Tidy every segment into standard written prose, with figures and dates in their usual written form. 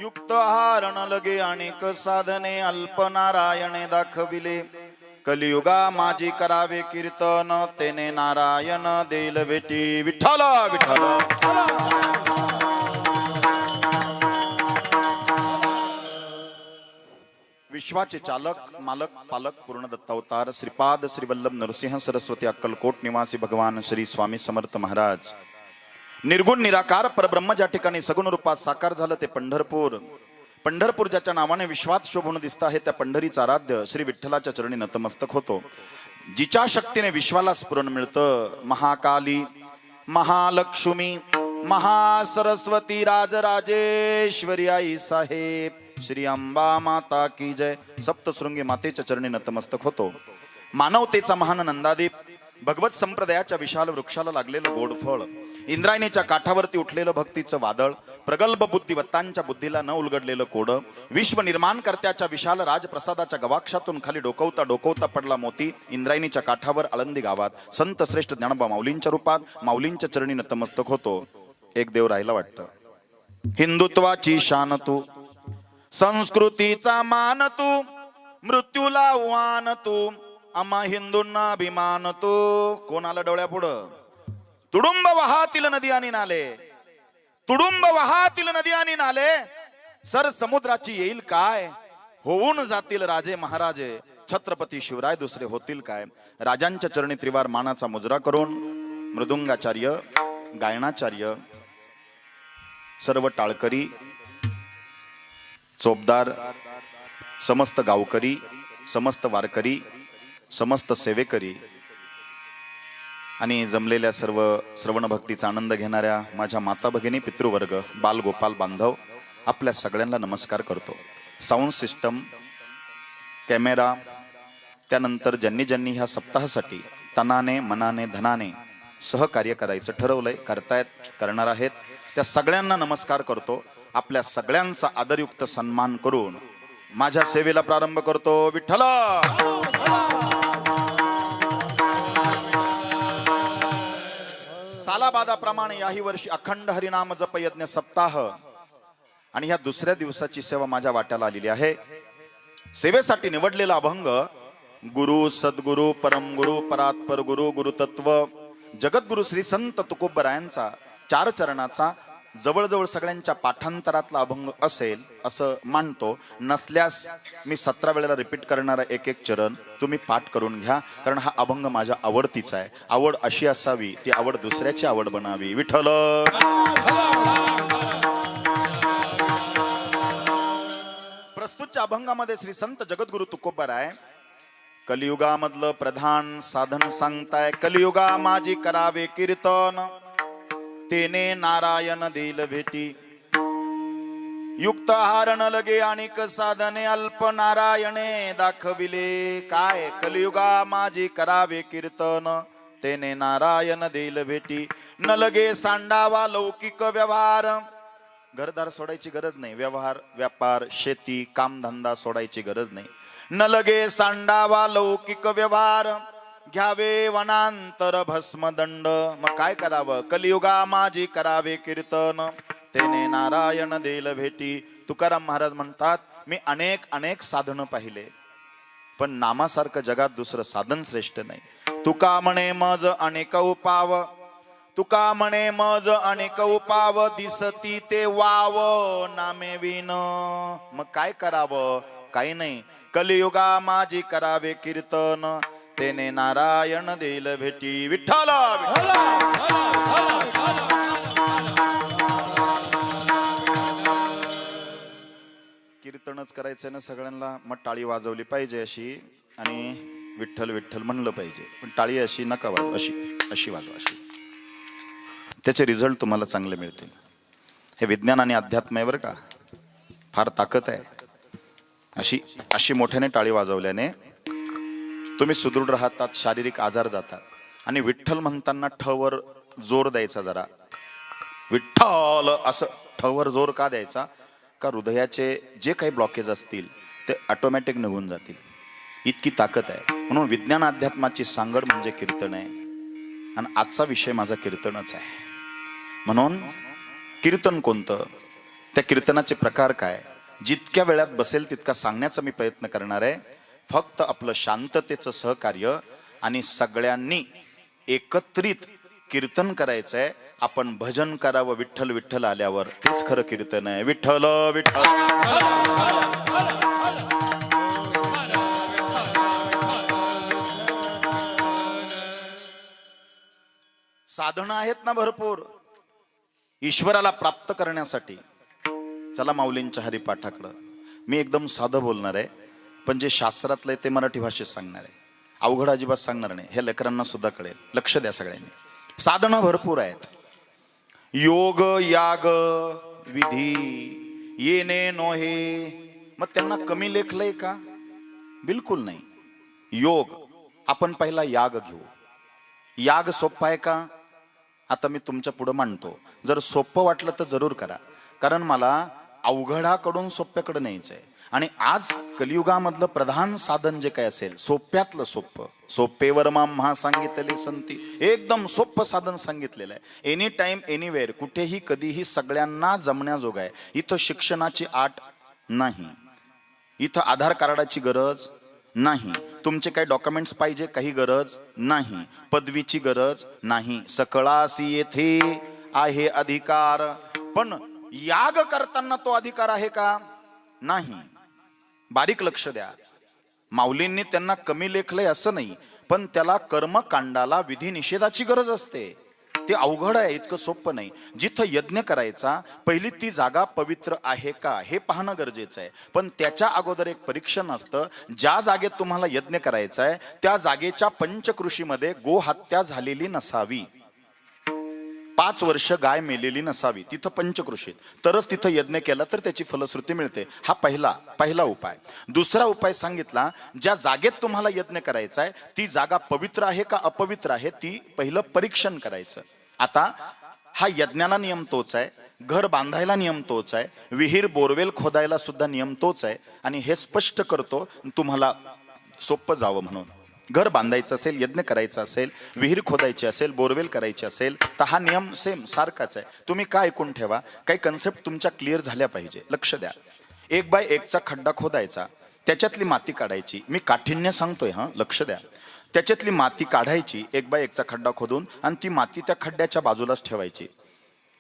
युक्त हारण लगे अनेक साधने अल्प नारायणे दाखविले. कलियुगा माझी करावे कीर्तन तेने नारायण देईल भेटी. विठ्ठल विठ्ठल. विश्वाचे चालक मालक पालक पूर्ण दत्तावतार श्रीपाद श्रीवल्लभ नरसिंह सरस्वती अक्कलकोट निवासी भगवान श्री स्वामी समर्थ महाराज. निर्गुण निराकार परब्रह्म ज्या ठिकाणी सगुण रूपात साकार झालं ते पंढरपूर. पंढरपूर ज्याच्या नावाने विश्वात शोभून दिसत आहे त्या पंढरीचा आराध्य श्री विठ्ठलाच्या चरणी नतमस्तक होतो. जिच्या शक्तीने विश्वाला स्फुरण मिळतं. महाकाली महालक्ष्मी महासरस्वती राजराजेश्वरी आई साहेब श्री अंबा माता की जय. सप्तशृंगी मातेच्या चरणी नतमस्तक होतो. मानवतेचा महान नंदादीप भगवत संप्रदायाच्या विशाल वृक्षाला लागलेलं गोड फळ. इंद्रायणीच्या काठावरती उठलेलं भक्तीचं वादळ. प्रगल्भ बुद्धिवत्तांच्या बुद्धीला न उलगडलेलं कोडं. विश्व निर्माणकर्त्याच्या विशाल राजप्रसादाच्या गवाक्षातून खाली डोकवता डोकवता पडला मोती. इंद्रायणीच्या काठावर आळंदी गावात संत श्रेष्ठ ज्ञानोबा माऊलींच्या रूपात माऊलींच्या चरणी नतमस्तक होतो. एक देव राहिला वाटतं. हिंदुत्वाची शान तू संस्कृतीचा मान तू मृत्यूला आव्हान तू आम्हा हिंदूंना अभिमान तू. कोण आलं डोळ्या पुढं. तुडुंब वहातील नदी आणि नाले तुडुंब वहातील नदी आणि नाले सर समुद्राची येईल काय. होऊन जातील राजे महाराजे छत्रपती शिवराय दुसरे होतील काय. राजांच्या चरणी त्रिवार मानाचा मुजरा करून मृदुंगाचार्य गायनाचार्य सर्व टाळकरी चोपदार समस्त गावकरी समस्त वारकरी समस्त सेवेकरी आणि जमलेल्या सर्व श्रवण भक्तीचा आनंद घेणाऱ्या माझ्या माता भगिनी पितृवर्ग बालगोपाल बांधव आपल्या सगळ्यांना नमस्कार करतो. साऊंड सिस्टम कॅमेरा त्यानंतर ज्यांनी ज्यांनी ह्या सप्ताहासाठी तनाने मनाने धनाने सहकार्य करायचं ठरवलंय करतायत करणार आहेत त्या सगळ्यांना नमस्कार करतो. आपल्या सगळ्यांचा आदरयुक्त सन्मान करून माझ्या सेवेला प्रारंभ करतो. विठ्ठल. सालाबादाप्रमाणे याही वर्षी अखंड हरिनाम जप यज्ञ सप्ताह आणि ह्या दुसऱ्या दिवसाची सेवा माझ्या वाट्याला आलेली आहे. सेवेसाठी निवडलेला अभंग गुरु सद्गुरु परमगुरु परात्पर गुरु गुरुतत्व जगद्गुरु श्री संत तुकोबरायांचा 4 चरणाचा जवळजवळ सगळ्यांच्या पाठांतरातला अभंग असेल असं मानतो. नसल्यास मी 17 वेळेला रिपीट करणारा एक एक चरण तुम्ही पाठ करून घ्या कारण हा अभंग माझ्या आवडतीचा आहे. आवड अशी असावी ती आवड दुसऱ्याची आवड बनावी. विठ्ठल. प्रस्तुतच्या अभंगामध्ये श्री संत जगद्गुरु तुकोबराय कलियुगामधलं प्रधान साधन सांगताय. कलियुगा माझी करावे कीर्तन तेने नारायण देईल भेटी. युक्त हारण लगे अनेक साधने अल्प नारायणे दाखविले. काय कलियुगा माझी करावे कीर्तन तेने नारायण देईल भेटी. न लगे सांडावा लौकिक व्यवहार. घरदार सोडायची गरज नाही. व्यवहार व्यापार शेती कामधंदा सोडायची गरज नाही. न लगे सांडावा लौकिक व्यवहार घ्यावे वनांतर भस्मदंड. मग काय करावं. कलियुगा माझी करावे कीर्तन तेने नारायण देईल भेटी. तुकाराम महाराज म्हणतात मी अनेक साधनं पाहिले पण नामासारखं जगात दुसरं साधन श्रेष्ठ नाही. तुका म्हणे मज अनेक उपाव तुका म्हणे मज अनेक उपाव दिसती ते वाव नामे विन. मग काय करावं. काही नाही. कलियुगा माझी करावे कीर्तन तेने नारायण देईल भेटी. विठ्ठल. कीर्तनच करायचं ना सगळ्यांना मग टाळी वाजवली पाहिजे अशी आणि विठ्ठल विठ्ठल म्हणलं पाहिजे पण टाळी अशी नका वाजव अशी वाजवा अशी. त्याचे रिझल्ट तुम्हाला चांगले मिळतील. हे विज्ञान आणि अध्यात्म आहे बरं का. फार ताकद आहे. अशी मोठ्याने टाळी वाजवल्याने तुम्ही सुदृढ राहतात. शारीरिक आजार जातात. आणि विठ्ठल म्हणताना ठवर जोर द्यायचा जरा. विठ्ठल असं ठवर जोर का द्यायचा का हृदयाचे जे काही ब्लॉकेज असतील ते ऑटोमॅटिक निघून जातील. इतकी ताकद आहे. म्हणून विज्ञान अध्यात्माची सांगड म्हणजे कीर्तन आहे आणि आजचा विषय माझा कीर्तनच आहे. म्हणून कीर्तन कोणतं त्या कीर्तनाचे प्रकार काय, जितक्या वेळात बसेल तितका सांगण्याचा मी प्रयत्न करणार आहे. फक्त आपलं शांततेचं सहकार्य आणि सगळ्यांनी एकत्रित कीर्तन करायचंय. आपण भजन करावं विठ्ठल विठ्ठल आल्यावर, तेच खरं कीर्तन आहे. विठ्ठल विठ्ठल. साधनं आहेत ना भरपूर ईश्वराला प्राप्त करण्यासाठी. चला माऊलींच्या हरिपाठाकडं. मी एकदम साधं बोलणार आहे, पण जे शास्त्रातलं आहे ते मराठी भाषेत सांगणार आहे. अवघड अजिबात सांगणार नाही, हे लेकरांना सुद्धा कळेल. लक्ष द्या सगळ्यांनी. साधनं भरपूर आहेत. योग याग विधी येणे नोहे. मग त्यांना कमी लेखलंय का? बिलकुल नाही. योग, आपण पहिला याग घेऊ. याग सोपं आहे का? आता मी तुमच्या पुढे मांडतो. जर सोपं वाटलं तर जरूर करा, कारण मला अवघडाकडून सोप्याकडे न्यायचंय. आणि आज कलियुगामधलं प्रधान साधन जे काय असेल, सोप्यातलं सोपं, सोपेवर महा सांगितले संती, एकदम सोपं साधन सांगितलेलं आहे. एनी टाइम एनीवेअर, कुठेही कधीही सगळ्यांना जमण्याजोग आहे. इथं शिक्षणाची आट नाही, इथं आधार कार्डाची गरज नाही, तुमचे काही डॉक्युमेंट्स पाहिजे काही गरज नाही, पदवीची गरज नाही. सकळासी येथे आहे अधिकार. पण याग करताना तो अधिकार आहे का? नाही. बारीक लक्ष द्या. माऊलींनी त्यांना कमी लेखलंय असं नाही, पण त्याला कर्मकांडाला विधी निषेधाची गरज असते. ते अवघड आहे, इतकं सोपं नाही. जिथं यज्ञ करायचा, पहिली ती जागा पवित्र आहे का हे पाहणं गरजेचं आहे. पण त्याच्या अगोदर एक परीक्षण असतं. ज्या जागेत तुम्हाला यज्ञ करायचा आहे त्या जागेच्या पंचकृषीमध्ये गोहत्या झालेली नसावी, 5 वर्ष गाय मेलेली नसावी, तिथं पंचकृषीत, तरच तिथं यज्ञ केला तर त्याची फलश्रुती मिळते. हा पहिला उपाय. दुसरा उपाय सांगितला, ज्या जागेत तुम्हाला यज्ञ करायचा आहे ती जागा पवित्र आहे का अपवित्र आहे, ती पहिलं परीक्षण करायचं. आता हा यज्ञाला नियम तोच आहे, घर बांधायला नियम तोच आहे, विहीर बोरवेल खोदायला सुद्धा नियम तोच आहे. आणि हे स्पष्ट करतो तुम्हाला सोपं जावं म्हणून. घर बांधायचं असेल, यज्ञ करायचा असेल, विहीर खोदायची असेल, बोरवेल करायची असेल, तर हा नियम सेम सारखाच आहे. तुम्ही काय ऐकून ठेवा, काही कन्सेप्ट तुमच्या क्लिअर झाल्या पाहिजे. लक्ष द्या. 1x1 खड्डा खोदायचा, त्याच्यातली माती काढायची. मी काठिण्य सांगतोय हा, लक्ष द्या. त्याच्यातली माती काढायची 1x1 खड्डा खोदून, आणि ती माती त्या खड्ड्याच्या बाजूलाच ठेवायची.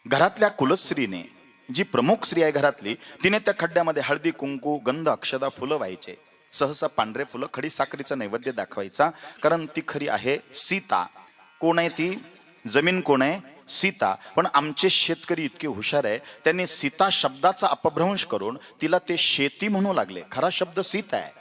घरातल्या कुलस्त्रीने, जी प्रमुख स्त्री आहे घरातली, तिने त्या खड्ड्यामध्ये हळदी कुंकू गंध अक्षदा फुलं व्हायचे. सहसा पांढरे फुलं, खडी साखरीचा नैवेद्य दाखवायचा, कारण ती खरी आहे सीता. कोण आहे ती? जमीन कोण आहे? सीता. पण आमचे शेतकरी इतके हुशार आहे, त्यांनी सीता शब्दाचा अपभ्रंश करून तिला ते शेती म्हणू लागले. खरा शब्द सीता आहे.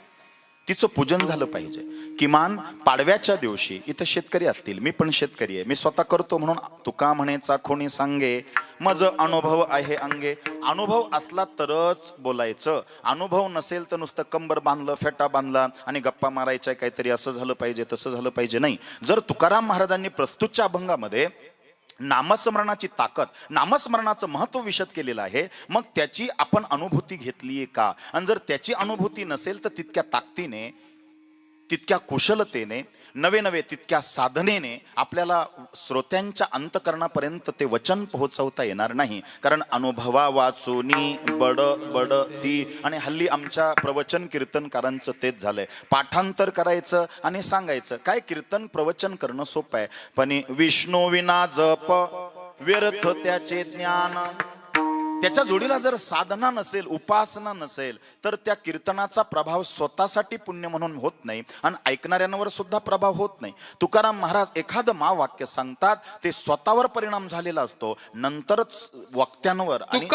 तिचं पूजन झालं पाहिजे. किमान पाडव्याच्या दिवशी, इथं शेतकरी असतील, मी पण शेतकरी आहे, मी स्वतः करतो म्हणून तुका म्हणेचा कोणी सांगे, मज अनुभव आहे अंगे. अनुभव असला तरच बोलायचं. अनुभव नसेल तर नुसतं कंबर बांधलं, फेटा बांधला आणि गप्पा मारायच्या, काहीतरी असं झालं पाहिजे तसं झालं पाहिजे, नाही. जर तुकाराम महाराजांनी प्रस्तुतच्या अभंगामध्ये नामस्मरणाची ताकद, नामस्मरणाचं महत्व विशद केलेलं आहे, मग त्याची आपण अनुभूती घेतलीये का? आणि जर त्याची अनुभूती नसेल तर तितक्या ताकदीने, तितक्या कुशलतेने, नवे तितक्या साधनेने आपल्याला श्रोत्यांच्या अंतकरणापर्यंत ते वचन पोहोचवता येणार नाही. कारण अनुभवा वाचुनी बड ती. आणि हल्ली आमच्या प्रवचन कीर्तनकारांचं तेच झालंय, पाठांतर करायचं आणि सांगायचं. काय कीर्तन प्रवचन करणं सोपं आहे, पण विष्णू विना जप व्यर्थ त्याचे ज्ञान. त्याच्या जोडीला जर साधना नसेल, उपासना नसेल, तर त्या कीर्तनाचा प्रभाव स्वतःसाठी पुण्य म्हणून होत नाही आणि ऐकणाऱ्यांवर सुद्धा प्रभाव होत नाही. तुकाराम महाराज एखादं महावाक्य सांगतात, ते स्वतःवर परिणाम झालेला असतो, नंतरच वक्त्यांवर. आणि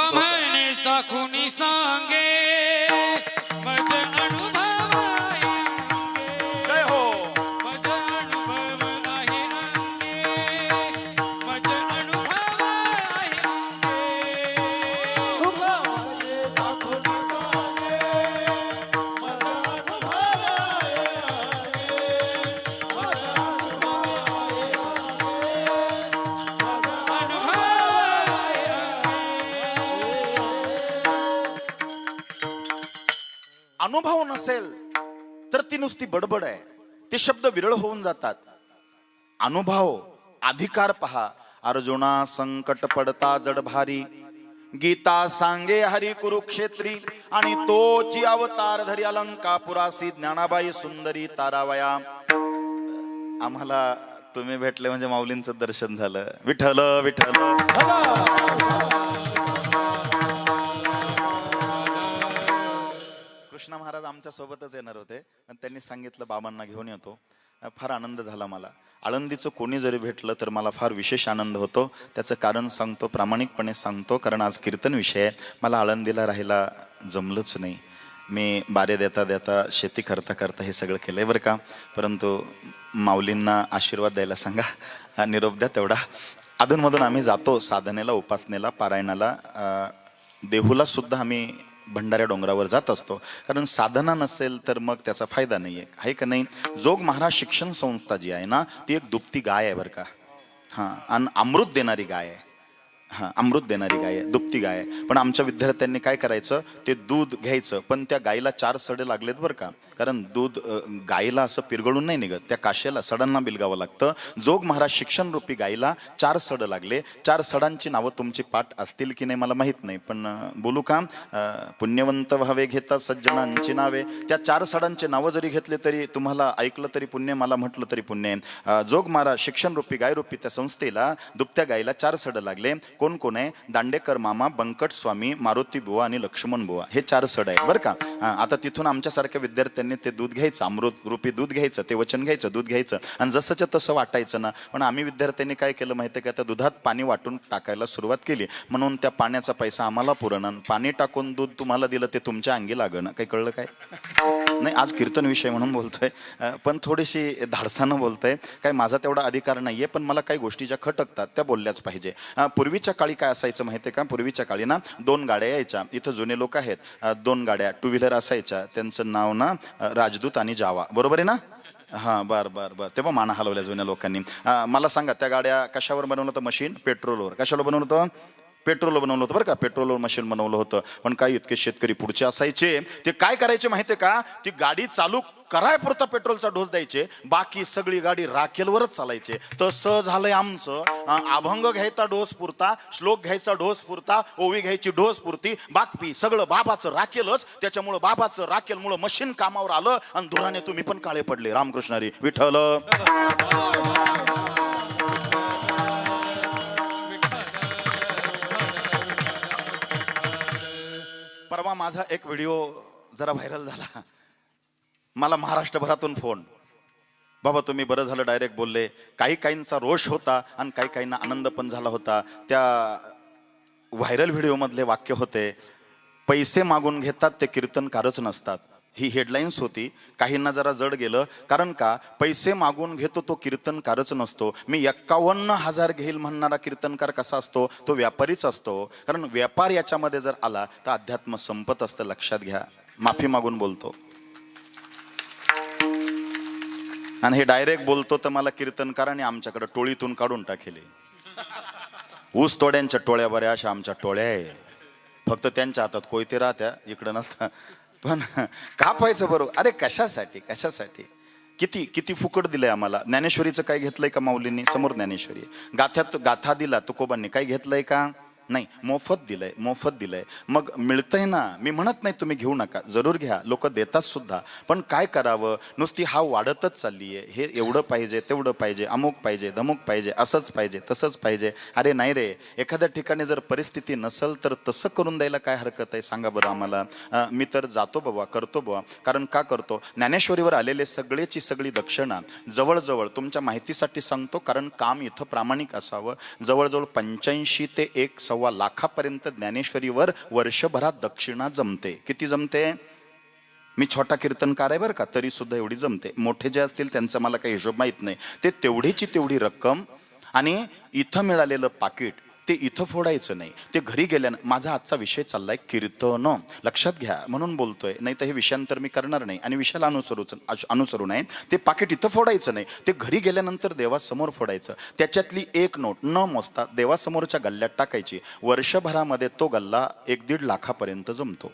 अनुभव नसेल तर ती नुसती बडबड आहे, ते शब्द विरळ होऊन जातात. अनुभव, अधिकार पहा. अर्जुना संकट पडता जड भारी, गीता सांगे हरी कुरुक्षेत्री आणि तोची अवतार धरी अलंकापुरासी ज्ञानाबाई सुंदरी तारावया. आम्हाला तुम्ही भेटले म्हणजे माऊलींचं दर्शन झालं. विठ्ठल विठ्ठल. कृष्णा महाराज आमच्या सोबतच येणार होते आणि त्यांनी सांगितलं बाबांना घेऊन येतो. फार आनंद झाला मला. आळंदीचं कोणी जरी भेटलं तर मला फार विशेष आनंद होतो. त्याचं कारण सांगतो, प्रामाणिकपणे सांगतो, कारण आज कीर्तन विषय आहे. मला आळंदीला राहायला जमलंच नाही. मी बारे देता देता शेती करता करता हे सगळं केलंय बरं का. परंतु माऊलींना आशीर्वाद द्यायला सांगा, निरोप द्या तेवढा. अधूनमधून आम्ही जातो साधनेला, उपासनेला, पारायणाला, देहूला सुद्धा आम्ही भंडाऱ्या डोंगरावर जात असतो. कारण साधना नसेल तर मग त्याचा फायदा नाही आहे का नाही. जोग महाराज शिक्षण संस्था जी आहे ना, ती एक दुभती गाय आहे बरं का. हां, आणि अमृत देणारी गाय आहे. हां, अमृत देणारी गाय आहे, दुभती गाय आहे. पण आमच्या विद्यार्थ्यांनी काय करायचं, ते दूध घ्यायचं, पण त्या गायीला 4 सडे लागलेत बरं का. कारण दूध गायीला असं पिरगळून नाही निघत, त्या काशेला सडांना बिलगावं लागतं. जोग महाराज शिक्षण रूपी गायीला 4 सड लागले. 4 सडांची नावं तुमची पाठ असतील की नाही मला माहीत नाही, पण बोलू का. पुण्यवंत व्हावे घेता सज्जनांची नावे. त्या 4 सडांचे नावं जरी घेतले तरी तुम्हाला ऐकलं तरी पुण्य, मला म्हटलं तरी पुण्य आहे. जोग महाराज शिक्षण रूपी गाय रूपी त्या संस्थेला, दुभत्या गायीला 4 सड लागले. कोण कोण आहे? दांडेकर मामा, बंकट स्वामी, मारुती बुवा आणि लक्ष्मण बुवा, हे 4 सड आहे बरं का. आता तिथून आमच्यासारख्या विद्यार्थ्यांनी ते दूध घ्यायचं, अमृत रूपी दूध घ्यायचं, ते वचन घ्यायचं, दूध घ्यायचं आणि जसंच्या तसं वाटायचं ना. पण आम्ही विद्यार्थ्यांनी काय केलं माहिती आहे का, त्या दुधात पाणी वाटून टाकायला सुरुवात केली. म्हणून त्या पाण्याचा पैसा आम्हाला पुरणं, पाणी टाकून दूध तुम्हाला दिलं ते तुमच्या अंगी लागणं. काही कळलं काय नाही. आज कीर्तन विषय म्हणून बोलतोय, पण थोडीशी धाडसानं बोलतोय. काय माझा तेवढा अधिकार नाहीये, पण मला काही गोष्टी ज्या खटकतात त्या बोलल्याच पाहिजे. पूर्वीच्या काळी काय असायचं माहितीये का, पूर्वीच्या काळी ना 2 गाड्या यायच्या. इथं जुने लोक आहेत, 2 गाड्या 2 व्हीलर असायच्या. त्यांचं नाव ना राजदूत आणि जावा, बरोबर आहे ना. हा, बर बर बर. तेव्हा माना हलवल्या जुन्या लोकांनी. मला सांगा, त्या गाड्या कशावर बनवलं होतं मशीन? पेट्रोलवर. कशाला बनवलं होतं? पेट्रोल बनवलं होतं बरं का. पेट्रोलवर मशीन बनवलं होतं. पण काही इतके शेतकरी पुढचे असायचे, ते काय करायचे माहितीये का, ती गाडी चालू करायपुरता पेट्रोलचा डोस द्यायचे, बाकी सगळी गाडी राखेलवरच चालायचे. तसं झालंय आमचं. अभंग घ्यायचा डोस पुरता, श्लोक घ्यायचा डोस पुरता, ओवी घ्यायची डोस पुरती, बाकी सगळं बाबाचं राखेलच. त्याच्यामुळं बाबाचं राखेलमुळं मशीन कामावर आलं आणि धुराने तुम्ही पण काळे पडले. रामकृष्णारी विठ्ठल. परवा माझा एक व्हिडिओ जरा व्हायरल झाला. मला महाराष्ट्रभरातून फोन, बाबा तुम्ही बरं झालं डायरेक्ट बोलले. काही काहींचा रोष होता आणि काही काहींना आनंद पण झाला होता. त्या व्हायरल व्हिडिओमधले वाक्य होते, पैसे मागून घेतात ते कीर्तनकारच नसतात. ही हेडलाईन्स होती. काहींना जरा जड गेलं, कारण का, पैसे मागून घेतो तो कीर्तनकारच नसतो. मी 51,000 घेईल म्हणणारा कीर्तनकार कसा असतो? तो व्यापारीच असतो. कारण व्यापार याच्यामध्ये जर आला तर अध्यात्म संपत असतं. लक्षात घ्या. माफी मागून बोलतो आणि हे डायरेक्ट बोलतो तर मला कीर्तनकाराने आमच्याकडे टोळीतून काढून टाकेले. ऊस तोड्यांच्या टोळ्या बऱ्या अशा आमच्या टोळ्या आहे. फक्त त्यांच्या हातात कोयते राहत्या, इकडं नसतं. पण कापायचं बरोबर. अरे कशासाठी कशासाठी? किती किती फुकट दिलंय आम्हाला. ज्ञानेश्वरीचं काय घेतलंय का माऊलींनी? समोर ज्ञानेश्वरी गाथा दिला तुकोबांनी, काय घेतलंय का? नाही, मोफत दिलंय, मोफत दिलंय. मग मिळतंय ना. मी म्हणत नाही तुम्ही घेऊ नका, जरूर घ्या, लोक देतात सुद्धा. पण काय करावं, नुसती हा वाढतच चालली आहे. हे एवढं पाहिजे, तेवढं पाहिजे, अमुक पाहिजे, धमुक पाहिजे, असंच पाहिजे, तसंच पाहिजे. अरे नाही रे, एखाद्या ठिकाणी जर परिस्थिती नसेल तर तसं करून द्यायला काय हरकत आहे सांगा बरं आम्हाला. मी तर जातो बाबा, करतो बाबा. कारण का करतो? ज्ञानेश्वरीवर आलेले सगळेची सगळी दक्षिणा जवळजवळ तुमच्या माहितीसाठी सांगतो, कारण काम इथं प्रामाणिक असावं. जवळजवळ 85 ते 1.25 लाखापर्यंत ज्ञानेश्वरीवर वर्षभरात दक्षिणा जमते. किती जमते? मी छोटा कीर्तनकार आहे बरं का, तरी सुद्धा एवढी जमते. मोठे जे असतील त्यांचा मला काही हिशोब माहित नाही. ते तेवढीची तेवढी रक्कम आणि इथं मिळालेलं पाकिट ते इथं फोडायचं नाही, ते घरी गेल्यानं. माझा आजचा विषय चाललाय कीर्तन, लक्षात घ्या, म्हणून बोलतोय. नाही तर हे विषयांतर मी करणार नाही आणि विषयाला अनुसरू नये. ते पाकिट इथं फोडायचं नाही, ते घरी गेल्यानंतर देवासमोर फोडायचं. त्याच्यातली 1 नोट न मोजता देवासमोरच्या गल्ल्यात टाकायची. वर्षभरामध्ये तो गल्ला 1-1.5 लाखापर्यंत जमतो.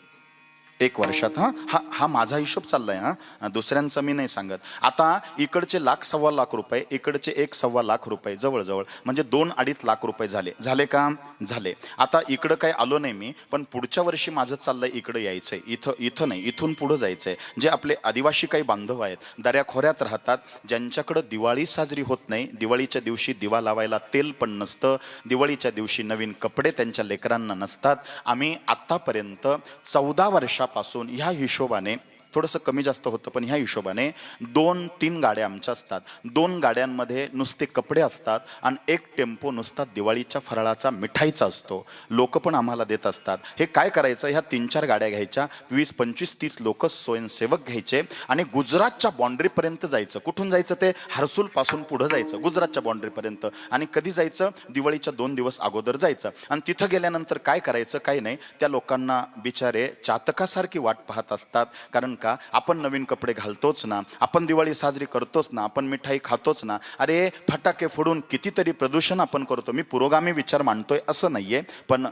1 वर्षात. हा हा हा माझा हिशोब चाललाय. हा दुसऱ्यांचा मी नाही सांगत. आता इकडचे 1,00,000-1,25,00,000 रुपये, इकडचे 1,00,000 रुपये, जवळजवळ म्हणजे 2-2.5 लाख रुपये झाले का? झाले. आता इकडं काही आलो नाही मी, पण पुढच्या वर्षी माझं चाललंय इकडे यायचंय. इथं नाही, इथून पुढं जायचंय. जे आपले आदिवासी काही बांधव आहेत, दऱ्याखोऱ्यात राहतात, ज्यांच्याकडं दिवाळी साजरी होत नाही, दिवाळीच्या दिवशी दिवा लावायला तेल पण नसतं, दिवाळीच्या दिवशी नवीन कपडे त्यांच्या लेकरांना नसतात. आम्ही आत्तापर्यंत 14 वर्षापासून ह्या हिशोबाने, थोडंसं कमी जास्त होतं पण ह्या हिशोबाने 2-3 गाड्या आमच्या असतात. 2 गाड्यांमध्ये नुसते कपडे असतात आणि 1 टेम्पो नुसता दिवाळीच्या फराळाचा मिठाईचा असतो. लोक पण आम्हाला देत असतात. हे काय करायचं, ह्या 3-4 गाड्या घ्यायच्या, 20-25-30 लोक स्वयंसेवक घ्यायचे आणि गुजरातच्या बाँड्रीपर्यंत जायचं. कुठून जायचं? ते हर्सुल पासून पुढं जायचं गुजरातच्या बाँड्रीपर्यंत. आणि कधी जायचं? दिवाळीच्या 2 दिवस अगोदर जायचं. आणि तिथं गेल्यानंतर काय करायचं, काय नाही, त्या लोकांना बिचारे चातकासारखी वाट पाहत असतात. कारण का, आपण नवीन कपडे घालतोच ना, आपण दिवाळी साजरी करतोच ना, आपण मिठाई खातोच ना. अरे फटाके फोडून कितीतरी प्रदूषण आपण करतो. मी पुरोगामी विचार मांडतोय असं नाहीये, पण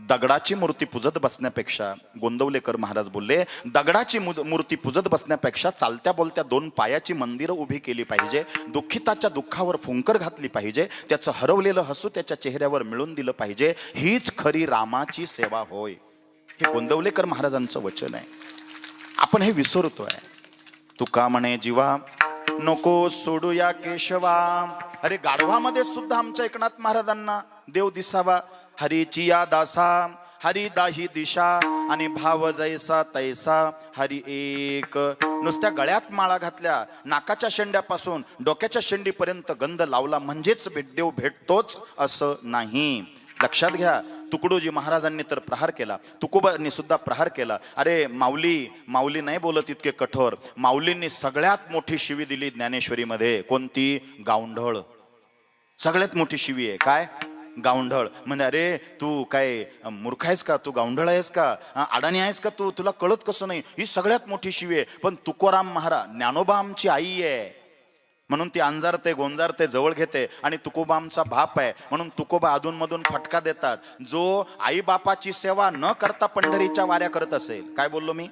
दगडाची मूर्ती पूजत बसण्यापेक्षा, गोंदवलेकर महाराज बोलले, दगडाची मूर्ती पूजत बसण्यापेक्षा चालत्या बोलत्या 2 पायाची मंदिरं उभी केली पाहिजे. दुःखिताच्या दुःखावर फुंकर घातली पाहिजे. त्याचं हरवलेलं हसू त्याच्या चेहऱ्यावर मिळून दिलं पाहिजे. हीच खरी रामाची सेवा होय. हे गोंदवलेकर महाराजांचं वचन आहे. आपण हे विसरतोय. तुका म्हणे जीवा नको सोडूया केशवा. अरे गाढवामध्ये सुद्धा आमच्या एकनाथ महाराजांना देव दिसावा. हरीची या दासा, हरी दाही दिशा, आणि भाव जैसा तैसा हरी एक. नुसत्या गळ्यात माळा घातल्या, नाकाच्या शेंड्यापासून डोक्याच्या शेंडीपर्यंत गंध लावला म्हणजेच देव भेटतोच असं नाही. लक्षात घ्या. तुकडोजी महाराजांनी तर प्रहार केला, तुकोबांनी सुद्धा प्रहार केला. अरे माऊली नाही बोलत इतके कठोर. माऊलींनी सगळ्यात मोठी शिवी दिली ज्ञानेश्वरीमध्ये. कोणती? गावंढळ. सगळ्यात मोठी शिवी आहे. काय? गावंढळ. म्हणजे अरे तू काय मूर्ख आहेस का? तू गावंढळ आहेस का? अडाणी आहेस का तू? तुला कळत कसं नाही? ही सगळ्यात मोठी शिवी आहे. पण तुकोराम महाराज, ज्ञानोबा आमची आई आहे म्हणून ती अंजारते गोंजारते जवळ घेते, आणि तुकोबा आमचा बाप आहे म्हणून तुकोबा अधूनमधून फटका देतात. जो आई बापाची सेवा न करता पंढरीच्या वाऱ्या करत असेल, काय बोललो मी?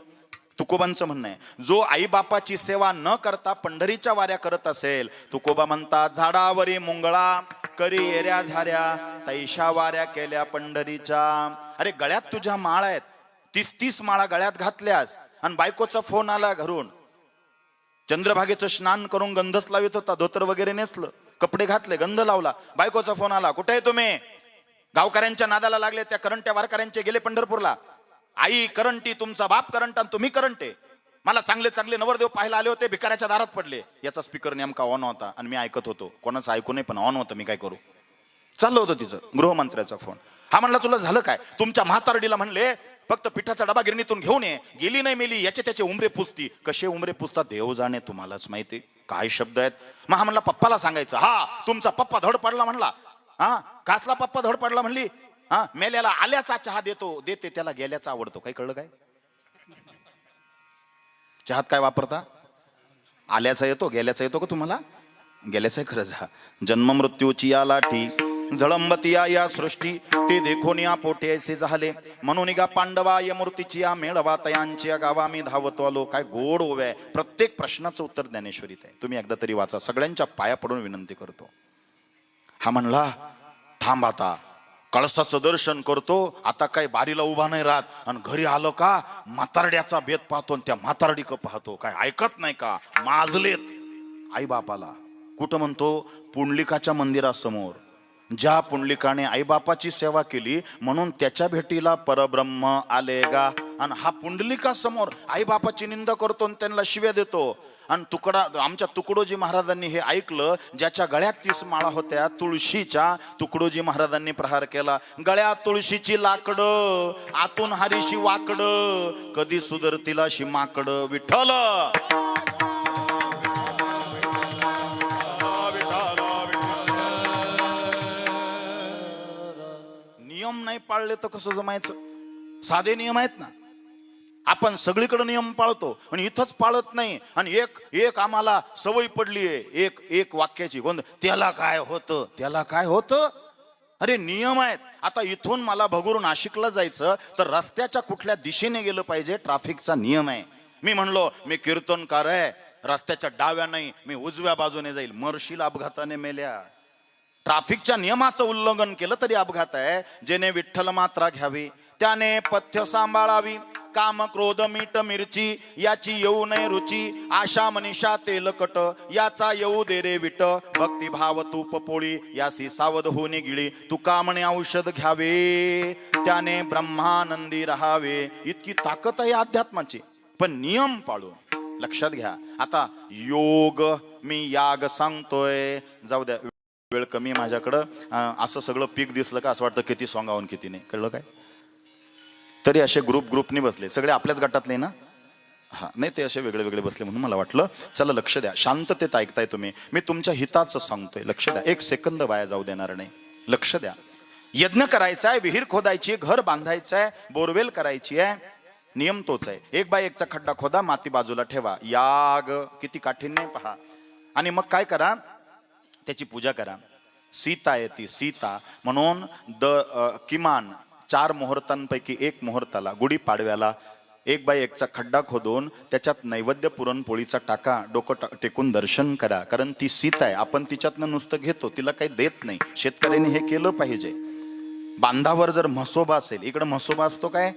तुकोबांचं म्हणणं आहे, जो आई बापाची सेवा न करता पंढरीच्या वाऱ्या करत असेल, तुकोबा म्हणतात, झाडावरी मुंगळा करी येऱ्या झाऱ्या, तैशा वाऱ्या केल्या पंढरीच्या. अरे गळ्यात तुझ्या माळ आहेत, 30 माळा गळ्यात घातल्यास, आणि बायकोचा फोन आला घरून, चंद्रभागेचं स्नान करून गंधच लावित होता, धोतर वगैरे नेसलं, कपडे घातले, गंध लावला, बायकोचा फोन आला, कुठे आहे तुम्ही? गावकऱ्यांच्या नादाला लागले, त्या करंट्या वारकऱ्यांचे गेले पंढरपूरला. आई करंटी, तुमचा बाप करंट आणि तुम्ही करंटे. मला चांगले चांगले नवरदेव पाहायला आले होते, भिकाऱ्याच्या दारात पडले. याचा स्पीकर नेमका ऑन होता आणि मी ऐकत होतो. कोणाचं ऐकू नये पण ऑन होतं, मी काय करू? चाललं होतं तिचं गृहमंत्र्याचा फोन. हा म्हणला, तुला झालं काय? तुमच्या म्हातारडीला म्हणले फक्त पिठाचा डबा गिरणीतून घेऊन ये, गेली नाही मेली, याचे त्याचे उमरे पुसती. कसे उमरे पुसतात देव जाणे, तुम्हालाच माहिती. काय शब्द आहेत. मग हा म्हणला पप्पाला सांगायचं. हा तुमचा पप्पा धड पडला म्हणला. हा कासला पप्पा धड पडला म्हणली. हा मेल्याला आल्याचा चहा देते, त्याला गेल्याचा आवडतो. काय कळलं काय? चहात काय वापरता? आल्याचा येतो, गेल्याचा येतो का तुम्हाला? गेल्याचा खरंच. हा जन्म मृत्यूची या लाठी झळंबती या सृष्टी, ते देखून या पोटे ऐसे झाले, म्हणून गा पांडवा या मूर्तीची या मेळवा, तयांची या गावा मी धावतो आलो. काय गोड ओव्या. प्रत्येक प्रश्नाचं उत्तर ज्ञानेश्वरीत आहे. तुम्ही एकदा तरी वाचा. सगळ्यांच्या पाया पडून विनंती करतो. हा म्हणला, थांब आता कळसाचं दर्शन करतो, आता काय बारीला उभा नाही राहत, आणि घरी आलो का म्हातारड्याचा बेत पाहतो, आणि त्या म्हातारडीक पाहतो. काय ऐकत नाही का? माजलेत आई बापाला. कुठं म्हणतो? पुंडलिकाच्या मंदिरासमोर. ज्या पुंडलिकाने आईबापाची सेवा केली म्हणून त्याच्या भेटीला परब्रह्म आले गा. आणि हा पुंडलिकासमोर आईबापाची निंदा करतो आणि त्यांना शिव्या देतो. आणि आमच्या तुकडोजी महाराजांनी हे ऐकलं. ज्याच्या गळ्यात 30 माळा होत्या तुळशीच्या, तुकडोजी महाराजांनी प्रहार केला. गळ्यात तुळशीची लाकडं, आतून हरीशी वाकडं, कधी सुधरतील अशी माकडं. विठ्ठल नियम नाही पाळले तर कसं जमायचं? साधे नियम आहेत ना. आपण सगळीकडे नियम पाळतो आणि इथंच पाळत नाही. आणि एक आम्हाला सवय पडली आहे एक वाक्याची. त्याला काय होतं, त्याला काय होतं. अरे नियम आहेत. आता इथून मला भगूर नाशिकला जायचं तर रस्त्याच्या कुठल्या दिशेने गेलं पाहिजे, ट्रॅफिकचा नियम आहे. मी म्हणलो मी कीर्तनकार आहे, रस्त्याच्या डाव्या नाही मी उजव्या बाजूने जाईल, मरशील अपघाताने मेल्या. ट्रॅफिकच्या नियमाचं उल्लंघन केलं तरी अपघात आहे. जेने विठ्ठल मात्रा घ्यावी त्याने पथ्य सांभाळावी. काम क्रोध मीठ मिरची याची येऊ नये रुची. आशा मनीषा तेलकट याचा येऊ दे रे विट. भक्ती भाव तूप पोळी यासी सावध होणे गिळी. तुका म्हणे औषध घ्यावे त्याने ब्रह्मानंदी राहावे. इतकी ताकद आहे अध्यात्माची, पण नियम पाळून. लक्षात घ्या. आता योग मी याग सांगतोय, जाऊ द्या वेळ कमी माझ्याकडं. असं सगळं पीक दिसलं का असं वाटतं किती सोंगावून किती नाही, कळलं काय? तरी असे ग्रुपनी बसले, सगळे आपल्याच गटातले ना? हा नाही, ते असे वेगळे वेगळे बसले म्हणून मला वाटलं चला लक्ष द्या. शांततेत ऐकताय तुम्ही, मी तुमच्या हिताचं सांगतोय. लक्ष द्या, एक सेकंद वाया जाऊ देणार नाही. लक्ष द्या. यज्ञ करायचा आहे, विहीर खोदायची, घर बांधायचं आहे, बोरवेल करायची आहे. नियम तोच आहे. 1x1 खड्डा खोदा, माती बाजूला ठेवा. याग किती काठीण्य पहा. आणि मग काय करा, त्याची पूजा करा. सीता आहे ती सीता म्हणून किमान 4 मुहूर्तांपैकी 1 मुहूर्ताला गुढीपाडव्याला 1x1 खड्डा खोदून त्याच्यात नैवेद्य पुरणपोळीचा टाका. डोकं टेकून दर्शन करा. कारण ती सीता आहे, आपण तिच्यातनं नुसतं घेतो, तिला काही देत नाही. शेतकऱ्यांनी हे केलं पाहिजे. बांधावर जर म्हसोबा असेल, इकडे म्हसोबा असतो काय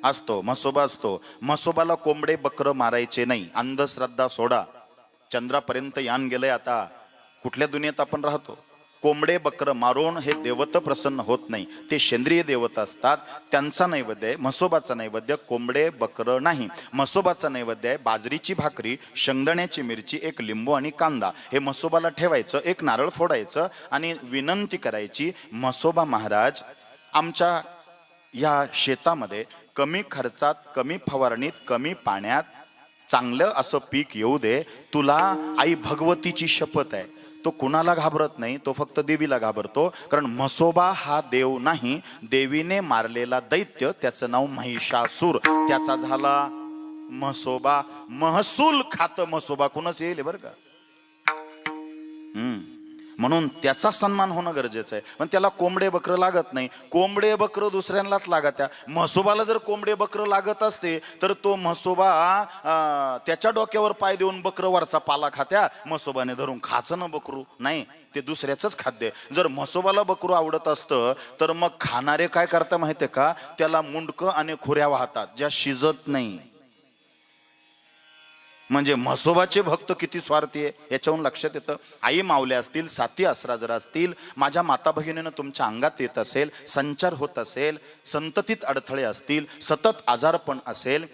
असतो, म्हसोबा असतो. म्हसोबाला कोंबडे बकरं मारायचे नाही. अंधश्रद्धा सोडा. चंद्रापर्यंत यान गेलंय आता, कुठल्या दुनियेत आपण राहतो? कोंबडे बकरं मारून हे देवत प्रसन्न होत नाही. ते सेंद्रिय देवत असतात, त्यांचा नैवेद्य आहे. म्हसोबाचा नैवेद्य कोंबडे बकरं नाही. म्हसोबाचा नैवेद्य आहे बाजरीची भाकरी, शेंगदाण्याची मिरची, 1 लिंबू आणि कांदा. हे म्हसोबाला ठेवायचं. 1 नारळ फोडायचं आणि विनंती करायची, म्हसोबा महाराज आमच्या या शेतामध्ये कमी खर्चात, कमी फवारणीत, कमी पाण्यात चांगलं असं पीक येऊ दे. तुला आई भगवतीची शपथ आहे. तो कुणाला घाबरत नाही, तो फक्त देवीला घाबरतो. कारण म्हसोबा हा देव नाही, देवीने मारलेला दैत्य, त्याचं नाव महिषासूर. त्याचा झाला म्हसोबा. महसूल खात म्हसोबा कुणाच येईल बरं का. म्हणून त्याचा सन्मान होणं गरजेचं आहे. पण त्याला कोंबडे बकरं लागत नाही. कोंबडे बकरं दुसऱ्यांनाच लागत आहे. म्हसोबाला जर कोंबडे बकरं लागत असते तर तो म्हसोबा त्याच्या डोक्यावर पाय देऊन बकरं वरचा पाला खात्या. म्हसोबाने धरून खाचं ना बकरू नाही, ते दुसऱ्याच खाद्य. जर म्हसोबाला बकरू आवडत असतं तर मग खाणारे काय करता माहितीये का, त्याला मुंडकं आणि खुऱ्या वाहतात ज्या शिजत नाही. म्हणजे म्हसोबाचे भक्त किती स्वार्थी आहे याच्याहून लक्षात येतं. आई माऊल्या असतील, साती आसरा जर असतील, माझ्या माता भगिनीनं तुमच्या अंगात येत असेल, संचार होत असेल, संततीत अडथळे असतील, सतत आजारपण असेल,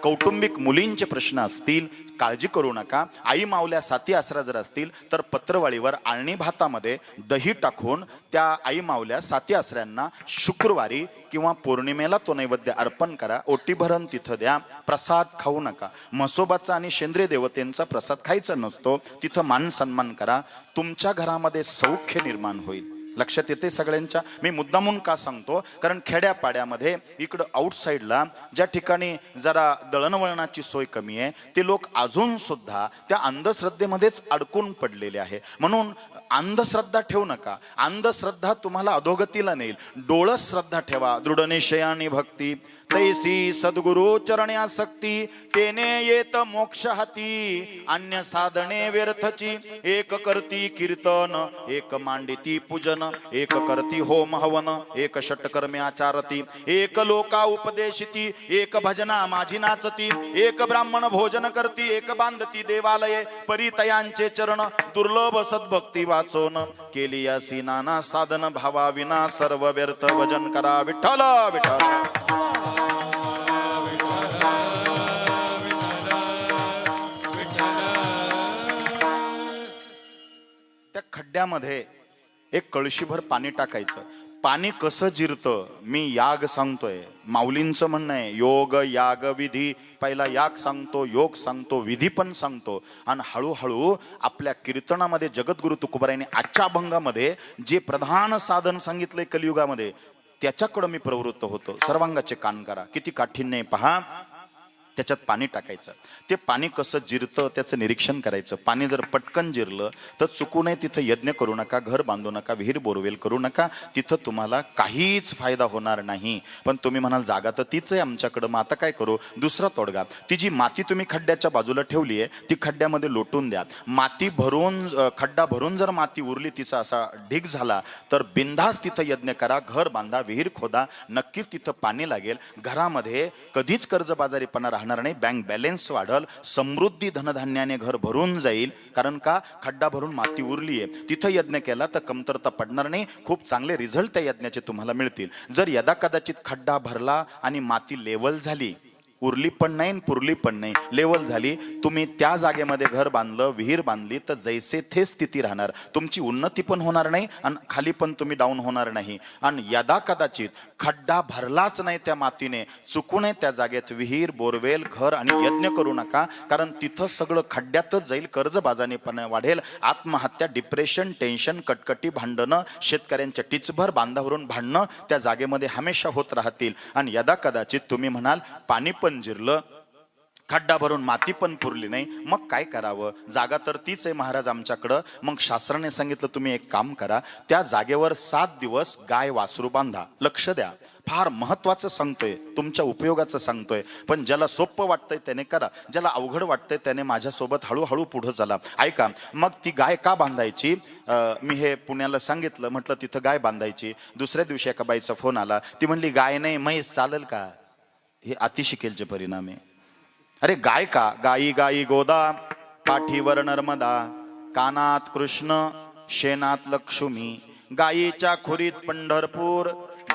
कौटुंबिक मुलींचे प्रश्न असतील, काळजी करू नका. आई माऊल्या साती आसरा जर असतील तर पत्रवाळीवर आळणी भातामध्ये दही टाकून त्या आई माऊल्या साती आसऱ्यांना शुक्रवारी किंवा पौर्णिमेला तो नैवेद्य अर्पण करा. ओटी भरण तिथं द्या. प्रसाद खाऊ नका. म्हसोबाचा आणि सेंद्रिय देवतेंचा प्रसाद खायचा नसतो. तिथं मान सन्मान करा. तुमच्या घरामध्ये सौख्य निर्माण होईल. लक्षात येते सगळ्यांच्या. मी मुद्दामून का सांगतो, कारण खेड्यापाड्यामध्ये इकडं आउटसाईडला ज्या ठिकाणी जरा दळणवळणाची सोय कमी आहे, ते लोक अजून सुद्धा त्या अंधश्रद्धेमध्येच अडकून पडलेले आहे. म्हणून अंधश्रद्धा ठेवू नका. अंधश्रद्धा तुम्हाला अधोगतीला नेईल. डोळस श्रद्धा ठेवा. दृढ निश्चयानी भक्ती तैसी सद्गुरु चरणी आसक्ती. तेने येत मोक्ष हाती अन्य साधने व्यर्थची. एक करती कीर्तन, एक मांडिती पूजन, एक करती होम हवन, एक षटकर्मे आचारती, एक लोका उपदेशिती, एक भजना माझी नाचती, एक ब्राह्मण भोजन करती, एक बांधती देवालये परितयांचे चरण. दुर्लभ सद्भक्ती वाचोन केली असी नाना साधन. भावा विना सर्व व्यर्थ. भजन करा विठ्ठल विठ्ठल. त्या खड्ड्यामध्ये 1 कळशीभर पाणी टाकायचं. पाणी कसं जिरतं मी याग सांगतोय. माऊलींचं म्हणणं आहे योग याग विधी. पहिला याग सांगतो, योग सांगतो, विधी पण सांगतो. आणि हळूहळू आपल्या कीर्तनामध्ये जगद्गुरु तुकोबारायांनी आजच्या अभंगामध्ये जे प्रधान साधन सांगितलंय कलियुगामध्ये त्याच्याकडं मी प्रवृत्त होतो. सर्वांगाचे कान करा. किती काठीण्य पहा. त्याच्यात पाणी टाकायचं. ते पाणी कसं जिरतं त्याचं निरीक्षण करायचं. पाणी जर पटकन जिरलं तर चुकूनही तिथं यज्ञ करू नका, घर बांधू नका, विहीर बोरवेल करू नका. तिथं तुम्हाला काहीच फायदा होणार नाही. पण तुम्ही म्हणाल जागा तर तीच आहे आमच्याकडं, मग आता काय करू? दुसरा तोडगा, ती जी माती तुम्ही खड्ड्याच्या बाजूला ठेवली आहे ती खड्ड्यामध्ये लोटून द्या. माती भरून, खड्डा भरून जर माती उरली, तिचा असा ढीग झाला, तर बिनधास्त तिथं यज्ञ करा, घर बांधा, विहीर खोदा, नक्कीच तिथं पाणी लागेल. घरामध्ये कधीच कर्जबाजारीपणा राहणार नाही. बँक बॅलन्स वाढल, समृद्धी धनधान्याने घर भरून जाईल. कारण का? खड्डा भरून माती उरली आहे. तिथं यज्ञ केला तर कमतरता पडणार नाही. खूप चांगले रिझल्ट त्या यज्ञाचे तुम्हाला मिळतील. जर यदा कदाचित खड्डा भरला आणि माती लेवल झाली, उरली पण नाही आणि पुरली पण नाही, लेवल झाली, तुम्ही त्या जागेमध्ये घर बांधलं, विहीर बांधली, तर जैसे थे स्थिती राहणार. तुमची उन्नती पण होणार नाही आणि खाली पण तुम्ही डाऊन होणार नाही. आणि यदा कदाचित खड्डा भरलाच नाही त्या मातीने, चुकूनही त्या जागेत विहीर, बोरवेल, घर आणि यज्ञ करू नका. कारण तिथं सगळं खड्ड्यातच जाईल. कर्जबाजारीपणा वाढेल, आत्महत्या, डिप्रेशन, टेन्शन, कटकटी, भांडणं, शेतकऱ्यांच्या टिचभर बांधावरून भांडणं त्या जागेमध्ये हमेशा होत राहतील. आणि यदा कदाचित तुम्ही म्हणाल पाणी पण जिरलं, खड्डा भरून माती पण पुरली नाही, मग काय करावं? जागा तर तीच आहे महाराज आमच्याकडं. मग शास्त्राने सांगितलं तुम्ही एक काम करा, त्या जागेवर 7 दिवस गाय वासरू बांधा. लक्ष द्या, फार महत्वाचं सांगतोय, तुमच्या उपयोगाचं सांगतोय. पण ज्याला सोपं वाटतंय त्याने करा, ज्याला अवघड वाटतंय त्याने माझ्यासोबत हळूहळू पुढे चला. ऐका, मग ती गाय का बांधायची? मी हे पुण्याला सांगितलं, म्हटलं तिथं गाय बांधायची. दुसऱ्या दिवशी एका बाईचा फोन आला, ती म्हणली गाय नाही म्हैस चालेल का? हे अतिशिकेलचे परिणाम आहे. अरे गाय का? गाई गाई गोदा, पाठीवर नर्मदा, कानात कृष्ण, शेनात लक्ष्मी, गायीच्या खुरीत पंढरपूर,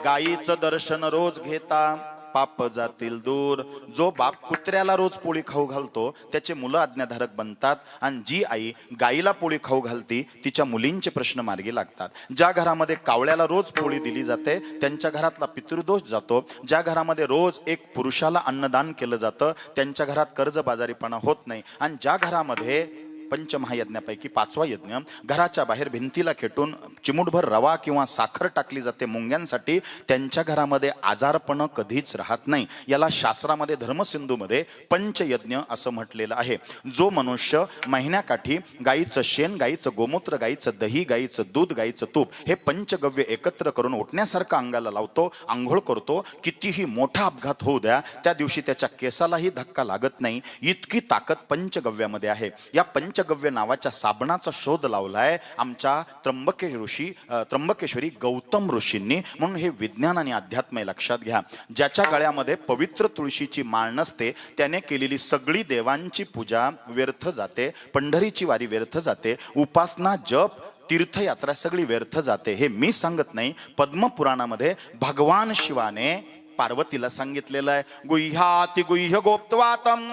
गायीचं दर्शन रोज घेता पाप जातील दूर. जो बाप कुत्र्याला रोज पोळी खाऊ घालतो त्याचे मुलं आज्ञाधारक बनतात. आणि जी आई गाईला पोळी खाऊ घालती तिच्या मुलींचे प्रश्न मार्गी लागतात. ज्या घरामध्ये कावळ्याला रोज पोळी दिली जाते त्यांच्या घरातला पितृदोष जातो. ज्या घरामध्ये रोज एक पुरुषाला अन्नदान केलं जातं त्यांच्या घरात कर्जबाजारीपणा होत नाही. आणि ज्या घरामध्ये पंचमहायज्ञापैकी 5वा यज्ञ, घराच्या बाहेर भिंतीला खेटून चिमूटभर रवा किंवा साखर टाकली जाते मुंग्यांसाठी, त्यांच्या घरामध्ये आजारपण कधीच राहत नाही. याला शास्त्रामध्ये धर्मसिंधूमध्ये पंचयज्ञ असं म्हटलेलं आहे. जो मनुष्य महिन्याकाठी गाईचं शेण, गाईचं गोमूत्र, गाईचं दही, गाईचं दूध, गाईचं तूप हे पंचगव्य एकत्र करून उठण्यासारखं अंगाला लावतो, आंघोळ करतो, कितीही मोठा अपघात होऊ द्या त्या दिवशी त्याच्या केसालाही धक्का लागत नाही, इतकी ताकद पंचगव्यामध्ये आहे. या पंचगव्य नावाच्या साबणाचा शोध लावलाय आमच्या त्र्यंबकेश्वरी गौतम ऋषींनी. म्हणून हे विज्ञान आणि अध्यात्म लक्षात घ्या. ज्याच्या गळ्यामध्ये पवित्र तुळशीची माळ नसते त्याने केलेली सगळी देवांची पूजा व्यर्थ जाते, पंढरीची वारी व्यर्थ जाते, उपासना, जप, तीर्थयात्रा सगळी व्यर्थ जाते. हे मी सांगत नाही, पद्मपुराणामध्ये भगवान शिवाने पार्वतीला सांगितलेलं आहे. गुह्याति गुह्य गोप्तवातम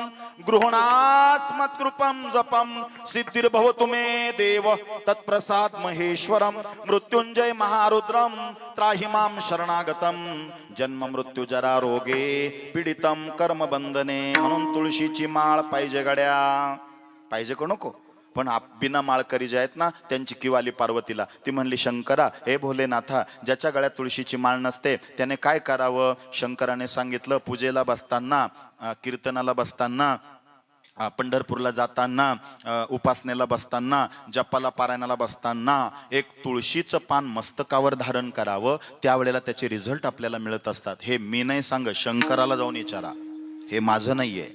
गृहणास्मत्कृपम जपम सिद्धिर्भवतु मे देव तत्प्रसाद महेश्वरम मृत्युंजय महारुद्रम त्राहिमाम शरणागतम जन्म मृत्यू जरा रोगे पीडितम कर्म बंधने. म्हणून तुळशीची माळ पाहिजे गड्या, पाहिजे को नको? पण बिना माळकरी जे आहेत ना त्यांची किवाली पार्वतीला. ती म्हणली शंकरा, हे भोलेनाथा, ज्याच्या गळ्यात तुळशीची माळ नसते त्याने काय करावं? शंकराने सांगितलं, पूजेला बसताना, कीर्तनाला बसताना, पंढरपूरला जाताना, उपासनेला बसताना, जपाला पारायणाला बसताना एक तुळशीचं पान मस्तकावर धारण करावं. त्यावेळेला त्याचे रिझल्ट आपल्याला मिळत असतात. हे मी नाही सांगत, शंकराला जाऊन विचारा, हे माझं नाहीये.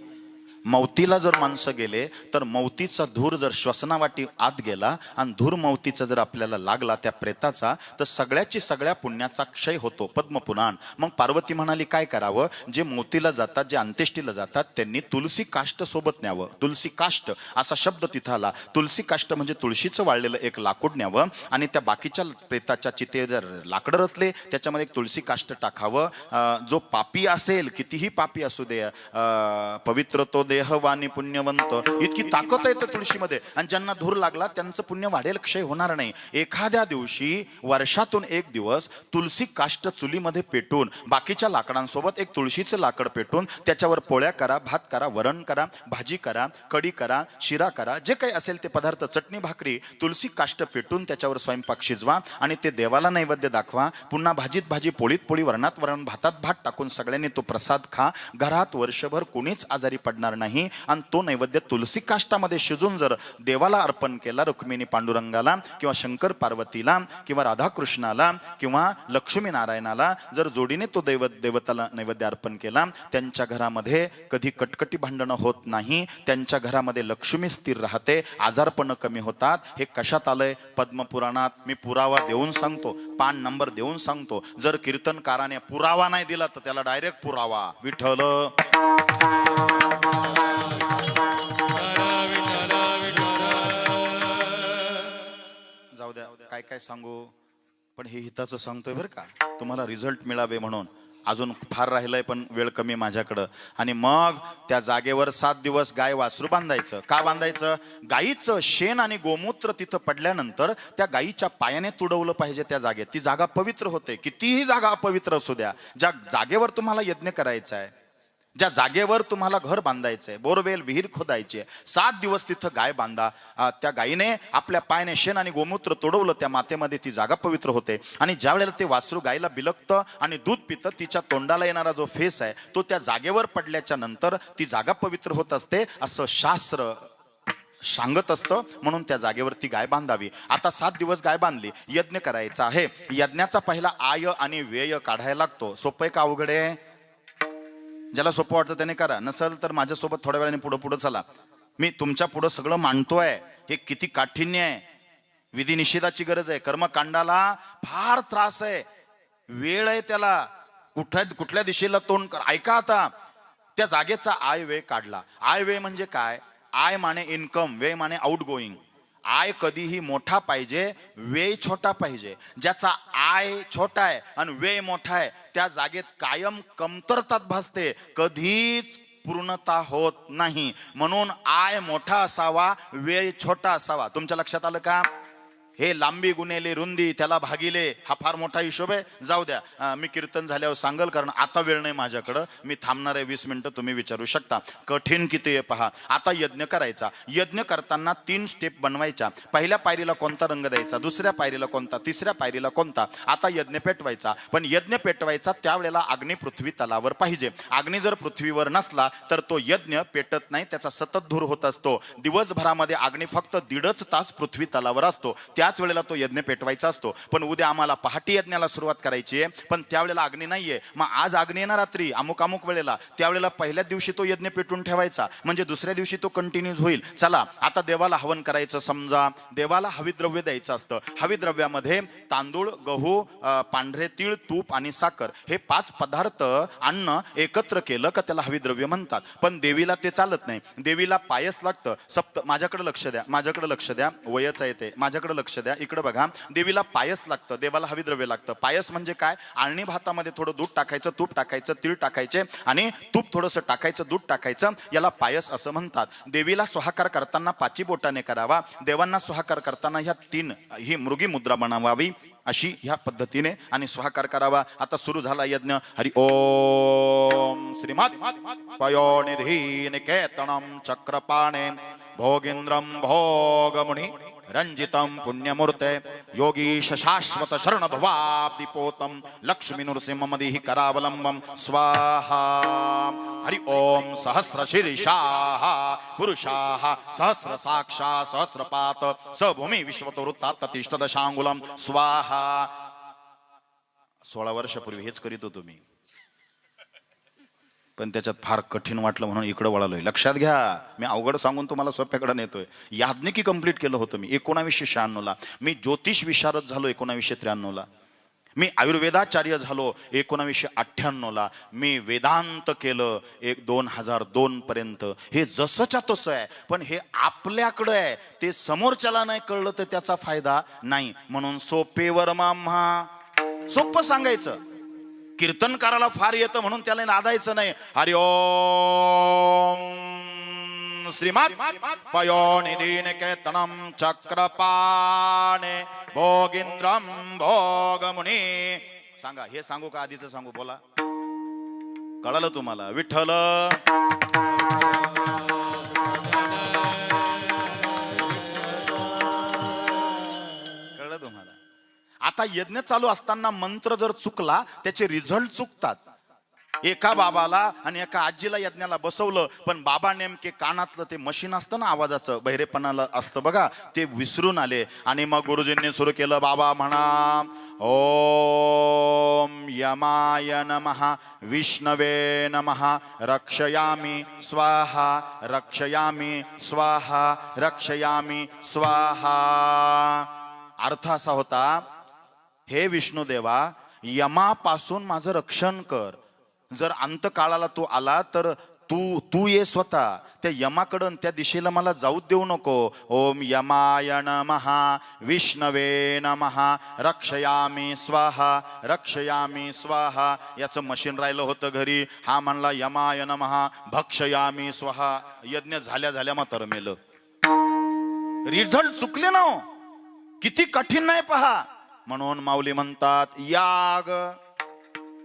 मौतीला जर माणसं गेले तर मौतीचा धूर जर श्वसनावाटी आत गेला आणि धूर मौतीचा जर आपल्याला लागला त्या प्रेताचा, तर सगळ्या पुण्याचा क्षय होतो. पद्मपुराण. मग पार्वती म्हणाली काय करावं? जे मौतीला जातात, जे अंत्येष्टीला जातात त्यांनी तुलसी काष्ट सोबत न्यावं. तुलसी काष्ट असा शब्द तिथं आला. तुलसी काष्ट म्हणजे तुळशीचं वाळलेलं एक लाकूड न्यावं आणि त्या बाकीच्या प्रेताच्या चिते जर लाकडं रचले त्याच्यामध्ये एक तुळशी काष्ट टाकावं. जो पापी असेल, कितीही पापी असू दे, पवित्र तो देहवानी पुण्यवंत. इतकी ताकद आहे त्या तुळशीमध्ये. आणि ज्यांना धूर लागला त्यांचं पुण्य वाढेल, क्षय होणार नाही. एखाद्या दिवशी वर्षातून एक दिवस तुलसी काष्ट चुलीमध्ये पेटून, बाकीच्या लाकडांसोबत एक तुळशीचं लाकड पेटून त्याच्यावर पोळ्या करा, भात करा, वरण करा, भाजी करा, कढी करा, शिरा करा, जे काही असेल ते पदार्थ, चटणी भाकरी, तुलसी काष्ट पेटून त्याच्यावर स्वयंपाक शिजवा आणि ते देवाला नैवेद्य दाखवा. पुन्हा भाजीत भाजी, पोळीत पोळी, वरणात वरण, भातात भात टाकून सगळ्यांनी तो प्रसाद खा. घरात वर्षभर कोणीच आजारी पडणार नाही. आणि तो नैवेद्य तुलसी काष्टामध्ये शिजून जर देवाला अर्पण केला, रुक्मिणी पांडुरंगाला किंवा शंकर पार्वतीला किंवा राधाकृष्णाला किंवा लक्ष्मी नारायणाला जर जोडीने तो देवताला नैवेद्य अर्पण केला, त्यांच्या घरामध्ये कधी कटकटी भांडणं होत नाही. त्यांच्या घरामध्ये लक्ष्मी स्थिर राहते, आजारपण कमी होतात. हे कशात आलंय? पद्मपुराणात. मी पुरावा देऊन सांगतो, पान नंबर देऊन सांगतो. जर कीर्तनकाराने पुरावा नाही दिला तर त्याला डायरेक्ट पुरावा. विठ्ठल जाऊ द्या, काय काय सांगू, पण हे हिताचं सांगतोय बरं का, तुम्हाला रिझल्ट मिळावे म्हणून. अजून फार राहिलंय पण वेळ कमी माझ्याकडं. आणि मग त्या जागेवर 7 दिवस गाय वासरू बांधायचं. का बांधायचं? गाईचं शेण आणि गोमूत्र तिथं पडल्यानंतर त्या गाईच्या पायाने तुडवलं पाहिजे त्या जागेत. ती जागा पवित्र होते. कितीही जागा अपवित्र असू द्या, ज्या जागेवर तुम्हाला यज्ञ करायचा आहे, ज्या जागेवर तुम्हाला घर बांधायचंय, बोरवेल विहीर खोदायची आहे, 7 दिवस तिथं गाय बांधा. त्या गायीने आपल्या पायाने शेण आणि गोमूत्र तोडवलं त्या मातेमध्ये, ती जागा पवित्र होते. आणि ज्या वेळेला ते वासरू गायला बिलकतं आणि दूध पितं, तिच्या तोंडाला येणारा जो फेस आहे तो त्या जागेवर पडल्याच्या नंतर ती जागा पवित्र होत असते, असं शास्त्र सांगत असतं. म्हणून त्या जागेवर ती गाय बांधावी. आता 7 दिवस गाय बांधली, यज्ञ करायचा आहे. यज्ञाचा पहिला आय आणि व्यय काढायला लागतो. सोपं का अवघड आहे? ज्याला सोपं वाटतं त्याने करा, नसेल तर माझ्यासोबत थोड्या वेळाने पुढं पुढं चला. मी तुमच्या पुढं सगळं मांडतोय. हे किती काठिण्य आहे, विधी निषेधाची गरज आहे. कर्मकांडाला फार त्रास आहे, वेळ आहे त्याला. कुठल्या दिशेला तोंड कर. ऐका आता, त्या जागेचा आय व्यय काढला. आय व्यय म्हणजे काय? आय माने इन्कम, व्यय माने आउट गोईंग. आय कधीही मोठा पाहिजे, व्यय छोटा पाहिजे. ज्याचा आय छोटा आहे आणि व्यय मोठा आहे त्या जागेत कायम कमतरता भासते, कधीच पूर्णता होत नाही. म्हणून आय मोठा असावा, व्यय छोटा असावा. तुमच्या लक्षात आलं का? हे लांबी गुणेले रुंदी त्याला भागिले, हा फार मोठा हिशोब आहे. जाऊ द्या, मी कीर्तन झाल्यावर सांगल, कारण आता वेळ नाही माझ्याकडं. मी थांबणार आहे 20 मिनिटं, तुम्ही विचारू शकता. कठीण किती आहे पहा. आता यज्ञ करायचा. यज्ञ करताना 3 स्टेप बनवायच्या. पहिल्या पायरीला कोणता रंग द्यायचा, दुसऱ्या पायरीला कोणता, तिसऱ्या पायरीला कोणता. आता यज्ञ पेटवायचा. पण यज्ञ पेटवायचा त्यावेळेला अग्नी पृथ्वी तलावर पाहिजे. अग्नी जर पृथ्वीवर नसला तर तो यज्ञ पेटत नाही, त्याचा सतत धूर होत असतो. दिवसभरामध्ये अग्नी फक्त 1.5 तास पृथ्वी तलावर असतो, त्याच वेळेला तो यज्ञ पेटवायचा असतो. पण उद्या आम्हाला पहाटे यज्ञाला सुरुवात करायची आहे, पण त्यावेळेला अग्नी नाहीये. मग आज अग्नी येणार रात्री अमुक अमुक वेळेला, त्यावेळेला पहिल्या दिवशी तो यज्ञ पेटून ठेवायचा, म्हणजे दुसऱ्या दिवशी तो कंटिन्यूज होईल. चला आता देवाला हवन करायचं. समजा देवाला हविद्रव्य द्यायचं असतं. हविद्रव्यामध्ये तांदूळ, गहू, पांढरे तीळ, तूप आणि साखर हे 5 पदार्थ अन्न एकत्र केलं का त्याला हविद्रव्य म्हणतात. पण देवीला ते चालत नाही. देवीला पायस लागतं. माझ्याकडे लक्ष द्या, माझ्याकडे लक्ष द्या, वयच आहे ते, माझ्याकडे लक्ष द्या, इकडे बघा. देवीला पायस लागतं, देवाला हविद्रव्य लागतं. पायस म्हणजे काय? आळणी भातामध्ये थोडं दूध टाकायचं, तूप टाकायचं, तीळ टाकायचे आणि तूप थोडंसं टाकायचं, दूध टाकायचं, याला पायस असं म्हणतात. देवीला स्वाहाकार करताना 5 बोटाने करावा. देवांना स्वाहाकार करताना ह्या 3 ही मृगी मुद्रा बनवावी, अशी ह्या पद्धतीने आणि स्वाहाकार करावा. आता सुरू झाला यज्ञ. हरि ओम श्रीमद पयोनिधी निकेतनम चक्रपाणे भोगींद्रम भोगमुनि रंजितम पुण्यमूर्ते योगीश शाश्वत शरण भवाब्दिपोतम लक्ष्मी नृसिंहमदिहि करावलंबम स्वाहा. हरि ओम सहस्र शीर्षाः पुरुषाः सहस्र साक्षा सहस्रपात स भूमि विश्वतोरुत्तात तिष्ठदशांगुलम स्वाहा. 16 वर्षापूर्वी हेच करीत होतो मी, पण त्याच्यात फार कठीण वाटलं म्हणून इकडं वळालोय. लक्षात घ्या, मी अवघड सांगून तुम्हाला सोप्याकडे नेतोय. याज्ञिकी कंप्लीट केलं होतं मी 1996ला. मी ज्योतिष विशारद झालो 1993ला. मी आयुर्वेदाचार्य झालो 1998ला. मी वेदांत केलं 2002 पर्यंत. हे जसंच्या तसं आहे, पण हे आपल्याकडं आहे, ते समोरच्याला नाही कळलं तर त्याचा फायदा नाही. म्हणून सोपेवर माम्हा, सोपं सांगायचं. कीर्तनकाराला फार येतं म्हणून त्याला नादायचं नाही. हरि ओम श्रीमत् पयोनिधीन केतनम चक्रपाणे भोगिंद्रम भोगमुनी. सांगा, हे सांगू का आधीच सांगू? बोला, कळलं तुम्हाला? विठ्ठल कळलं तुम्हाला? आता यज्ञ चालू असताना मंत्र जर चुकला त्याचे रिझल्ट चुकतात. एका बाबाला आणि एका आजीला यज्ञाला बसवलं, पण बाबा नेमके कानातलं ते मशीन असतं ना आवाजाचं, बहिरेपणाला असतं बघा, ते विसरून आले. आणि मग गुरुजींनी सुरू केलं, बाबा म्हणा ओम यमाय नमः विष्णवे नमः रक्षयामि स्वाहा रक्षयामि स्वाहा रक्षयामि स्वाहा. अर्थ असा होता, हे विष्णुदेवा, यमापासून माझं रक्षण कर. जर अंतकाळाला तू आला तर तू ये स्वतः त्या यमाकडून त्या दिशेला मला जाऊ देऊ नको. ओम यमाय नमः विष्णवे नमः रक्षयामि स्वाहा रक्षयामि स्वाहा. याचं मशीन राहिलं होतं घरी. हा म्हणला यमाय नमः भक्षयामि स्वाहा. यज्ञ झाल्या झाल्या मात्र मेलं. रिझल्ट चुकले ना. किती कठीण नाही पहा. म्हणून माऊली म्हणतात याग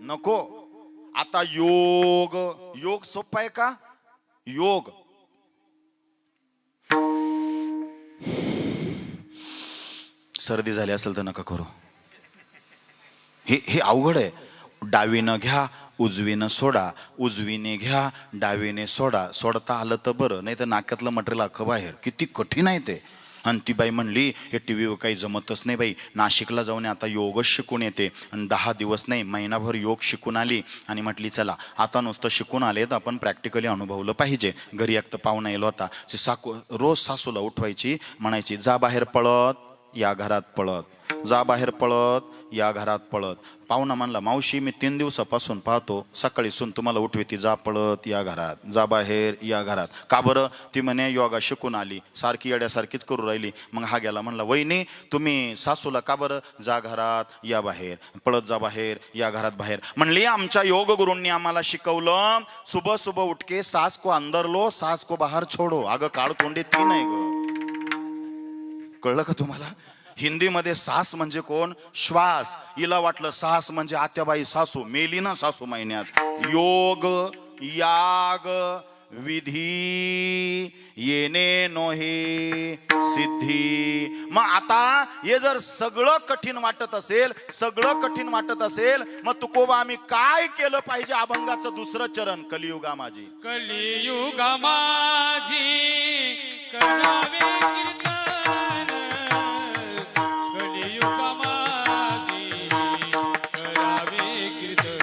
नको, आता योग. योग सोपा आहे का? योग सर्दी झाली असेल तर नका करू. हे अवघड आहे. डावीनं घ्या उजवीनं सोडा, उजवीने घ्या डावीने सोडा. सोडता आलं तर बरं, नाही तर नाक्यातलं मटेरियल अख्खं बाहेर. किती कठीण आहे ते. आणि ती बाई म्हणली हे टीव्हीवर काही जमतच नाही बाई, नाशिकला जाऊन आता योगच शिकून येते. आणि 10 दिवस नाही महिनाभर योग शिकून आली. आणि म्हटली चला आता नुसतं शिकून आले तर आपण प्रॅक्टिकली अनुभवलं पाहिजे. घरी एक तर पाहुणा येलो होता. रोज सासूला उठवायची, म्हणायची जा बाहेर पळत या घरात पळत, जा बाहेर पळत या घरात पळत. पाहुणा म्हणला मावशी मी 3 दिवसापासून पाहतो सकाळी सून तुम्हाला उठविती जा पळत या घरात, जा बाहेर या घरात. का बरं? ती म्हणे योगा शिकून आली, सारखी येड्यासारखीच करू राहिली. मग हा गेला म्हणला वहिनी तुम्ही सासूला का बरं जा घरात या बाहेर, पळत जा बाहेर या घरात बाहेर. म्हणली आमच्या योग गुरूंनी आम्हाला शिकवलं सुबह सुबह उठके सास को अंदर लो सास को बाहेर छोडो. अगं काळ तोंडे ती नाही ग. कळलं का तुम्हाला? हिंदीमध्ये सास म्हणजे कोण? श्वास. हिला वाटलं सास म्हणजे आत्याबाई सासू, मेली ना सासू महिन्यात. योग याग विधी येणे नोहे सिद्धी. मग आता हे जर सगळं कठीण वाटत असेल, सगळं कठीण वाटत असेल, मग तुकोबा आम्ही काय केलं पाहिजे? अभंगाचं दुसरं चरण, कलियुगा माझी, कलियुगा माझी करावे कीर्तन, कलियुगा माझी करावे कीर्तन,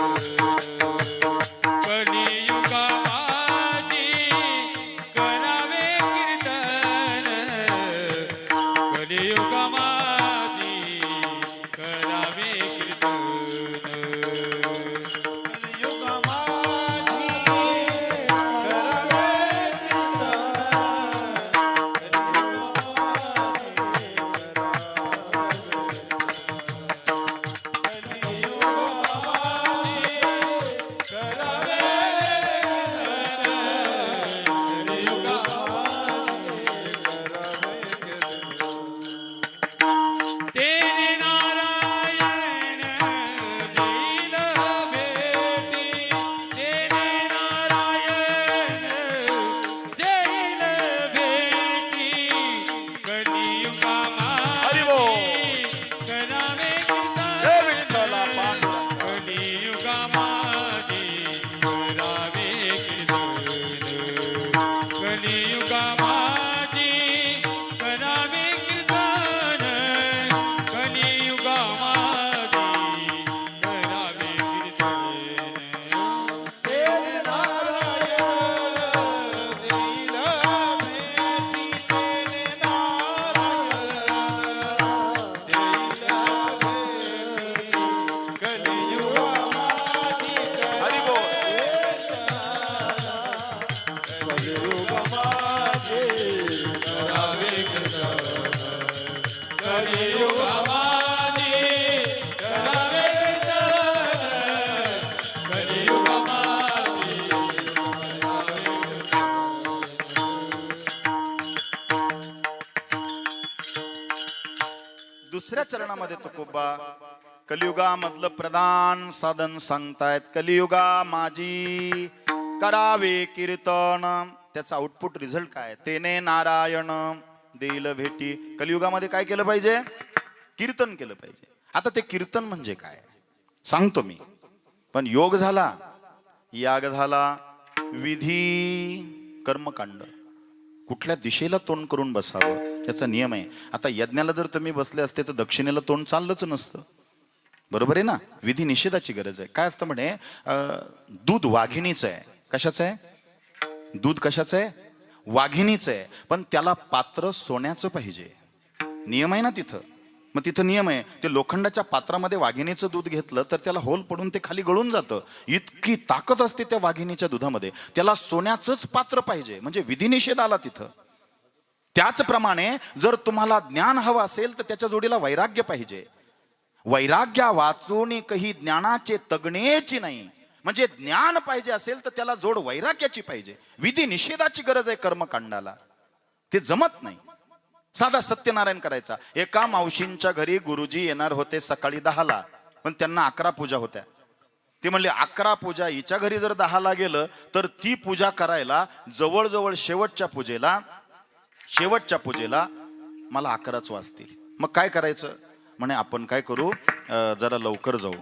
कलियुगा माझी करावे कीर्तन, कलियुगा माझी करावे कीर्तन. दुसऱ्या चरणामध्ये तुकोबा कलियुगामधलं प्रधान साधन सांगतायत. कलियुगा माझी करावे कीर्तन. त्याचा आउटपुट रिझल्ट काय? तेने नारायण देईल भेटी. कलियुगामध्ये काय केलं पाहिजे? कीर्तन केलं पाहिजे. आता ते कीर्तन म्हणजे काय सांगतो मी. पण योग झाला, याग झाला, विधी कर्मकांड, कुठल्या दिशेला तोंड करून बसावं त्याचा नियम आहे. आता यज्ञाला जर तुम्ही बसले असते तर दक्षिणेला तोंड चाललंच नसतं, बरोबर आहे ना. विधी निषेधाची गरज आहे. काय असतं म्हणे, दूध वाघिणीचं आहे. कशाचं आहे? दूध कशाचं आहे? वाघिणीचं आहे. पण त्याला पात्र सोन्याचं पाहिजे. नियम आहे ना तिथं. मग तिथं नियम आहे, ते लोखंडाच्या पात्रामध्ये वाघिणीचं दूध घेतलं तर त्याला होल पडून ते खाली गळून जातं. इतकी ताकद असते त्या वाघिणीच्या दुधामध्ये. त्याला सोन्याचंच पात्र पाहिजे. म्हणजे विधी निषेध आला तिथं. त्याचप्रमाणे जर तुम्हाला ज्ञान हवं असेल तर त्याच्या जोडीला वैराग्य पाहिजे. वैराग्या वाचून काही ज्ञानाचे तगणेची नाही. म्हणजे ज्ञान पाहिजे असेल तर त्याला जोड वैराग्याची पाहिजे. विधी निषेधाची गरज आहे कर्मकांडाला. ते जमत नाही. साधा सत्यनारायण करायचा. एका मावशींच्या घरी गुरुजी येणार होते सकाळी 10ला, पण त्यांना 11 पूजा होत्या. ते म्हणले 11 पूजा हिच्या घरी जर 10ला गेलं तर ती पूजा करायला जवळजवळ शेवटच्या पूजेला मला 11च वाजतील. मग काय करायचं? म्हणे आपण काय करू, जरा लवकर जाऊ.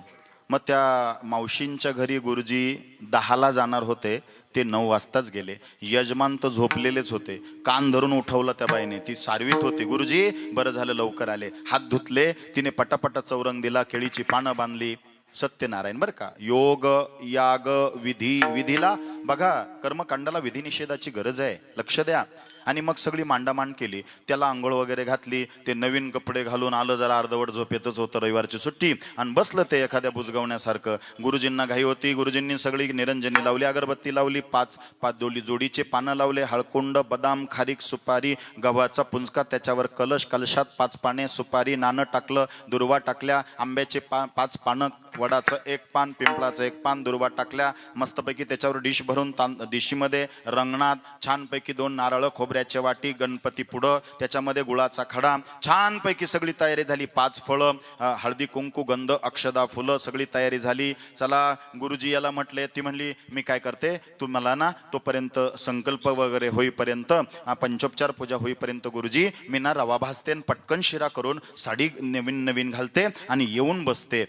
मग त्या मावशींच्या घरी गुरुजी 10ला जाणार होते, ते 9 वाजताच गेले. यजमान तर झोपलेलेच होते. कान धरून उठवलं त्या बाईने. ती सारवीत होती. गुरुजी बरं झालं लवकर आले. हात धुतले, तिने पटापटा चौरंग दिला, केळीची पानं बांधली. सत्यनारायण बरं का. योग याग विधी. विधीला बघा, कर्मकांडाला विधी निषेधाची गरज आहे, लक्ष द्या. आणि मग सगळी मांडामांड केली. त्याला आंघोळ वगैरे घातली. ते नवीन कपडे घालून आलं, जरा अर्धवट झोपेतच होतं, रविवारची सुट्टी, आणि बसलं ते एखाद्या बुजगावण्यासारखं. गुरुजींना घाई होती. गुरुजींनी सगळी निरंजनी लावली, अगरबत्ती लावली, पाच जोडीचे पानं लावले, हळकुंड, बदाम, खारीक, सुपारी, गव्हाचा पुंजका, त्याच्यावर कलश, कलशात 5 पाने, सुपारी, नाणं टाकलं, दुर्वा टाकल्या, आंब्याचे 5 पानं, वडाचं 1 पान, पिंपळाचं 1 पान, दुर्वा टाकल्या. मस्तपैकी त्याच्यावर डिश भरून डिशीमध्ये रंगणात छानपैकी 2 नारळ, खोबऱ्याच्या वाटी, गणपती पुढं, त्याच्यामध्ये गुळाचा खडा, छानपैकी सगळी तयारी झाली. 5 फळं, हळदी कुंकू, गंध, अक्षदा, फुलं, सगळी तयारी झाली. चला गुरुजी याला म्हटले. ती म्हणली मी काय करते, तू मला ना तोपर्यंत संकल्प वगैरे होईपर्यंत, पंचोपचार पूजा होईपर्यंत गुरुजी मी ना रवा भाजते, पटकन शिरा करून साडी नवीन घालते आणि येऊन बसते.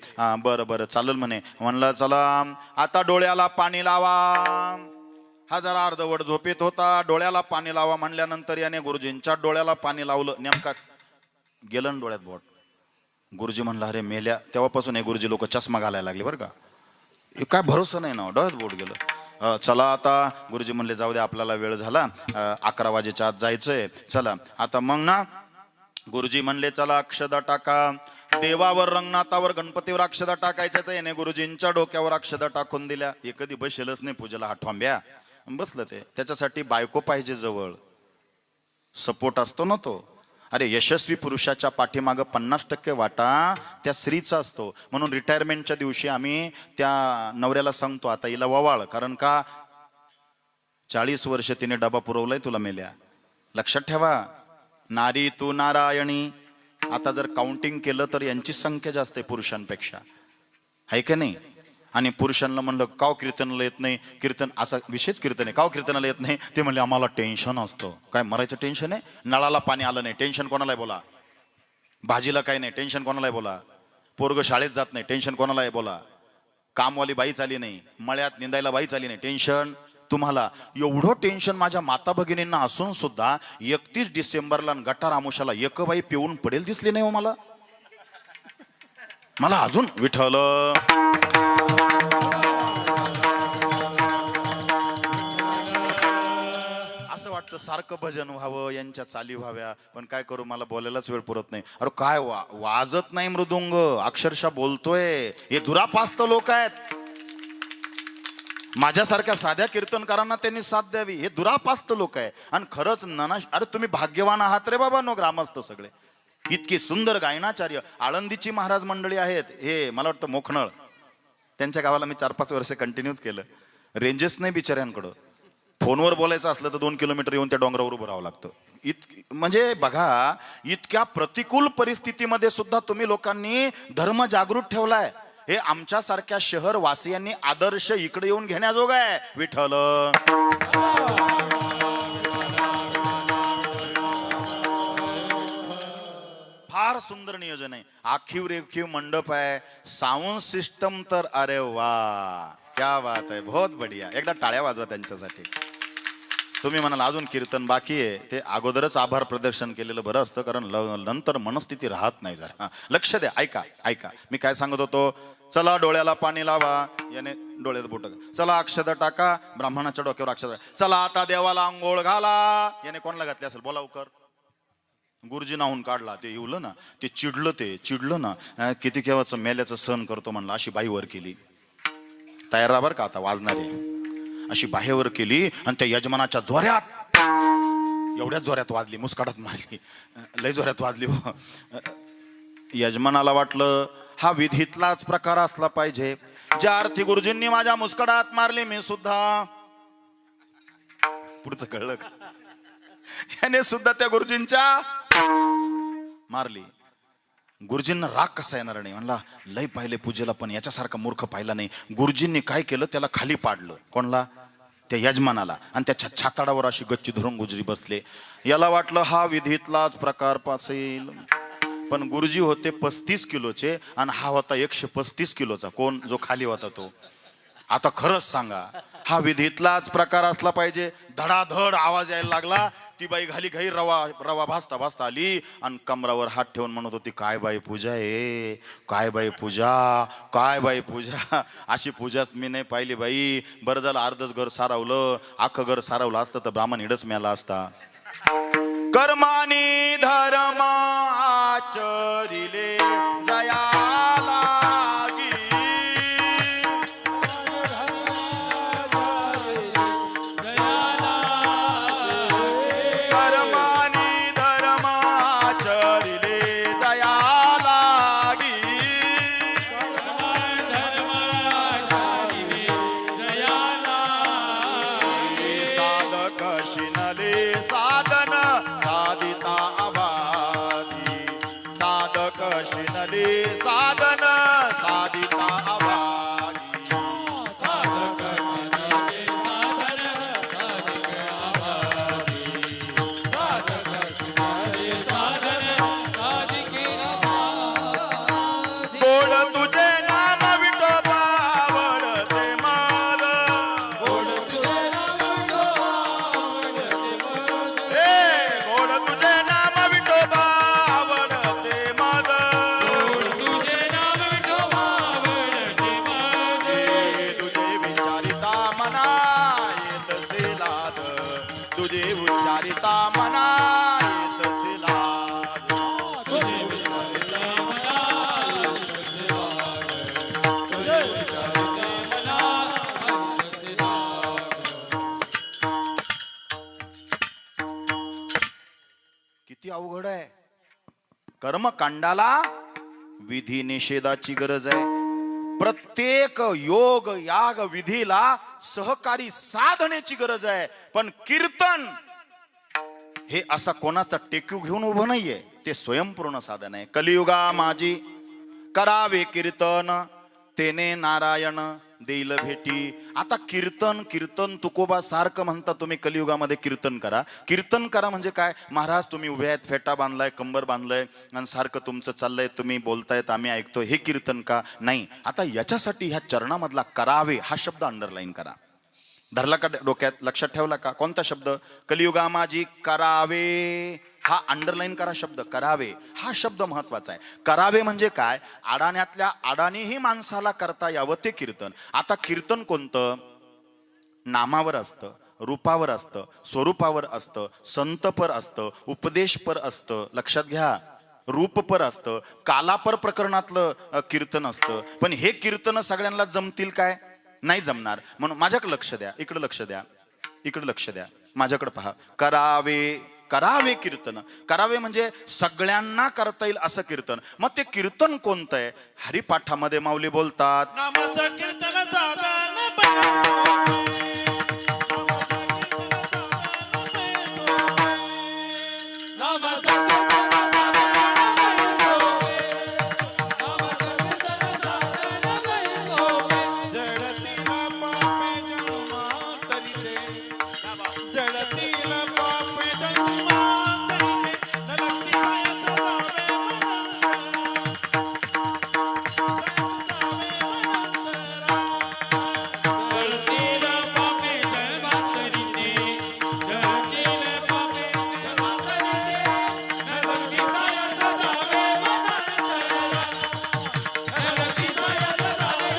बरं चालेल म्हणे. म्हणलं चला आता डोळ्याला पाणी लावा. हा जरा अर्धवट झोपेत होता. डोळ्याला पाणी लावा म्हणल्यानंतर याने गुरुजींच्या डोळ्याला पाणी लावलं. नेमका गेलं ना डोळ्यात बोट. गुरुजी म्हणला अरे मेल्या. तेव्हापासून हे गुरुजी लोक चष्मा घालायला लागले बरं का. काय भरोसा नाही ना, डोळ्यात बोट गेलं. चला आता गुरुजी म्हणले जाऊ दे, आपल्याला वेळ झाला, 11 वाजेच्या आत जायचंय. चला आता मग ना गुरुजी म्हणले चला अक्षदा टाका. देवावर, रंगनाथावर, गणपतीवर अक्षदा टाकायच्या. तर याने गुरुजींच्या डोक्यावर अक्षदा टाकून दिल्या. हे कधी बसेलच नाही पूजेला, हा ठोंब्या बसलं. ते त्याच्यासाठी बायको पाहिजे जवळ, सपोर्ट असतो ना तो. अरे यशस्वी पुरुषाच्या पाठीमागं 50% वाटा त्या स्त्रीचा असतो. म्हणून रिटायरमेंटच्या दिवशी आम्ही त्या नवऱ्याला सांगतो आता हिला ववाळ, कारण का 40 वर्ष तिने डबा पुरवलाय तुला मेल्या. लक्षात ठेवा, नारी तू नारायणी. आता जर काउंटिंग केलं तर यांची संख्या जास्त आहे पुरुषांपेक्षा, आहे का नाही. आणि पुरुषांना म्हणलं काव कीर्तनाला येत नाही, कीर्तन असा विशेष कीर्तन आहे, काव कीर्तनाला येत नाही. ते म्हणले आम्हाला टेन्शन असतं. काय मरायचं टेन्शन आहे? नळाला पाणी आलं नाही, टेन्शन कोणाला आहे बोला. भाजीला काय नाही, टेन्शन कोणाला आहे बोला. पोरग शाळेत जात नाही, टेन्शन कोणाला आहे बोला. कामवाली बाईच आली नाही, मळ्यात निंदायला बाईच आली नाही, टेन्शन तुम्हाला. एवढं टेन्शन माझ्या माता भगिनींना असून सुद्धा 31 डिसेंबरला गटार आमुषाला एक बाई पिऊन पडेल दिसली नाही हो मला अजून. विठ्ठल असं वाटतं सारखं भजन व्हावं, यांच्या चाली व्हाव्या, पण काय करू, मला बोलायलाच वेळ पुरत नाही. अरे काय वाजत नाही मृदुंग, अक्षरशः बोलतोय. हे दुरापास्त लोक आहेत. माझ्यासारख्या साध्या कीर्तनकारांना त्यांनी साथ द्यावी. हे दुरापास्त लोक आहे. आणि खरंच अरे तुम्ही भाग्यवान आहात रे बाबा, नो ग्रामस्थ सगळे इतकी सुंदर गायनाचार्य. आळंदीची महाराज मंडळी आहेत, हे मला वाटतं मोखनळ, त्यांच्या गावाला मी 4-5 वर्ष कंटिन्यूच केलं. रेंजेस नाही बिचाऱ्यांकडं. फोनवर बोलायचं असलं तर 2 किलोमीटर येऊन त्या डोंगरावर उभं राहावं लागतं. म्हणजे बघा, इतक्या प्रतिकूल परिस्थितीमध्ये सुद्धा तुम्ही लोकांनी धर्म जागृत ठेवलाय. हे आमच्यासारख्या शहर वासियांनी आदर्श इकडे येऊन घेण्याजोग आहे. विठ्ठल फार सुंदर नियोजन आहे. आखीव रेखीव मंडप आहे, साऊंड सिस्टम तर अरे वा, क्या बात आहे, बहुत बढिया. एकदा टाळ्या वाजवा त्यांच्यासाठी. तुम्ही म्हणाल अजून कीर्तन बाकी आहे, ते अगोदरच आभार प्रदर्शन केलेलं बरं असतं, कारण नंतर मनस्थिती राहत नाही. जरा लक्ष द्या, ऐका ऐका. मी काय सांगत होतो, चला डोळ्याला पाणी लावा, याने डोळ्यात बोट, चला अक्षता टाका, ब्राह्मणाच्या डोक्यावर अक्षता, चला आता देवाला अंघोळ घाला, याने कोणाला घातली असेल बोला उकर. गुरुजी नाहून काढला, ते येऊलं ना, ते चिडलं ना, किती केव्हाचं मेल्याचं सहन करतो म्हणलं, अशी बाई वर केली. तयार राहा बरं का, आता वाजणार आहे. अशी बाहेवर केली आणि त्या यजमानाच्या जोऱ्यात, एवढ्याच जोऱ्यात वाजली, मुस्काटात मारली, लय जोऱ्यात वाजली हो. यजमानाला वाटलं हा विधीतलाच प्रकार असला पाहिजे. ज्या अर्थी गुरुजींनी माझ्या मुस्काटात मारली, मी सुद्धा, पुढचं कळलं का, याने सुद्धा त्या गुरुजींच्या मारली. गुरुजींना राग कसा येणार नाही, म्हणला लय पाहिले पूजेला पण याच्यासारखा मूर्ख पाहिला नाही. गुरुजींनी काय केलं, त्याला खाली पाडलं. कोणला, त्या यजमानाला, आणि त्याच्या छाताडावर अशी गच्ची धरून गुरुजी बसले. याला वाटलं हा विधीतलाच प्रकार पासेल, पण गुरुजी होते 35 किलोचे आणि हा होता 135 किलोचा. कोण, जो खाली होता तो. आता खरंच सांगा, हा विधीतलाच प्रकार असला पाहिजे. धडाधड आवाज यायला लागला. ती बाई घाली घाई रवा भासता भासता आली आणि कमरावर हात ठेवून म्हणत होती, काय बाई पूजा आहे, काय बाई पूजा, काय बाई पूजा, अशी पूजाच मी नाही पाहिली बाई. बरं झालं अर्धच घर सारवलं, अख्खं घर सारवलं असतं तर ब्राह्मण इडच मेला असता. कर्मानी धर्म आचरिले जया लागी, कर्मानी धर्म आचरिले जया लागी, साधक शिनले साधन साधिता अभागी, साधक शिनले साधन साधिता अभागी. गोड तुझे नाम विठोबा आवडते मला, गोड तुझे नाम विठोबा आवडते मला, तुझे विचारिता मना येतसे लाद, तुझे उच्चारिता मना येतसे लाद. किती अवघड आहे. कर्मकांडाला विधी निषेधाची गरज आहे. प्रत्येक योग याग विधीला सहकारी साधनेची गरज आहे. पण कीर्तन हे असा कोणाचा टेक्यू घेऊन उभं नाहीये, ते स्वयंपूर्ण साधन आहे. कलियुगा माझी करावे कीर्तन, तेने नारायण देईल भेटी. आता कीर्तन कीर्तन तुकोबा सारखं म्हणता तुम्ही कलियुगामध्ये कीर्तन करा. कीर्तन करा म्हणजे काय, महाराज तुम्ही उभे आहेत, फेटा बांधलाय, कंबर बांधलाय आणि सारखं तुमचं चाललंय, तुम्ही बोलतायत आम्ही ऐकतो, हे कीर्तन का नाही. आता याच्यासाठी ह्या चरणामधला करावे हा शब्द अंडरलाईन करा. धरला का डोक्यात, लक्षात ठेवला का, कोणता शब्द, कलियुगा माझी करावे, हा अंडरलाईन करा शब्द. करावे हा शब्द महत्वाचा आहे. करावे म्हणजे काय, अडाण्यातल्या अडाणीही माणसाला करता यावं ते कीर्तन. आता कीर्तन कोणतं, नामावर असतं, रूपावर असतं, स्वरूपावर असतं, संतपर असतं, उपदेशपर असतं. लक्षात घ्या, रूपपर असतं, कालापर प्रकरणातलं कीर्तन असतं. पण हे कीर्तन सगळ्यांना जमतील काय, नाही जमणार. म्हणून माझ्याकडे लक्ष द्या, इकडे लक्ष द्या, इकडे लक्ष द्या, माझ्याकडे पहा. करावे, करावे कीर्तन. करावे म्हणजे सगळ्यांना करता येईल असं कीर्तन. मग ते कीर्तन कोणतं आहे, हरिपाठामध्ये माऊली बोलतात, नामाचं कीर्तन साधन जळतील पापे जन्मांतरीचे नलक्ती मायाचा जावे जळतील पापे जन्मांतरीचे, जळतील पापे जन्मांतरीचे, नलक्ती मायाचा जावे वनांतरा, नलक्ती मायाचा जावे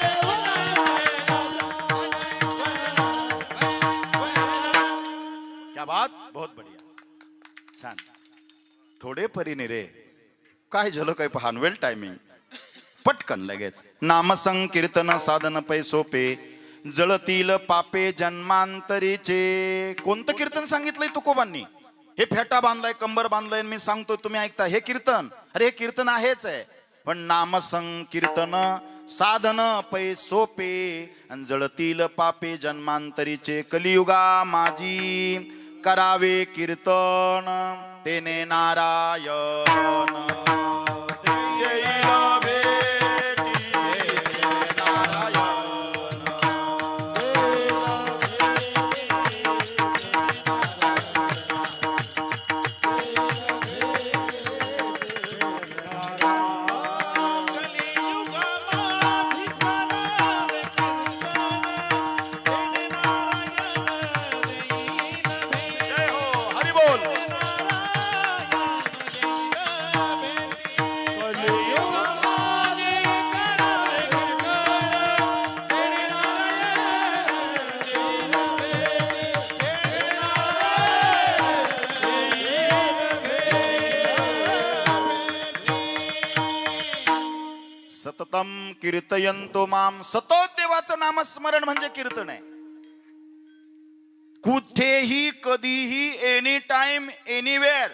क्या बात, बहुत बढ़िया, छान. थोडे परीने रे, काय झालं काय पहान, वेल टायमिंग, पटकन लगेच. नाम संकीर्तन साधन पै सोपे, जळतील पापे जन्मांतरीचे. कोणतं कीर्तन सांगितलंय तुकोबांनी? हे फेटा बांधलाय, कंबर बांधलाय, मी सांगतोय तुम्ही ऐकता हे कीर्तन. अरे हे कीर्तन आहेच आहे, पण नाम संकीर्तन साधन पै सोपे, आणि जळतील पापे जन्मांतरीचे. कलियुगा माझी करावे कीर्तन, तेने नारायण देईल भेटी, नारायण. कलियुगामाधी करावे कीर्तन, तेने नारायण देईल भेटी. जय हो, हरी बोल. कलियुगामध्ये करावे कीर्तन, तेने नारायण सततम कीर्तयंतो माम. सतत देवाचं नामस्मरण म्हणजे कीर्तन आहे. कुठेही कधीही एनी टाइम एनिवेअर.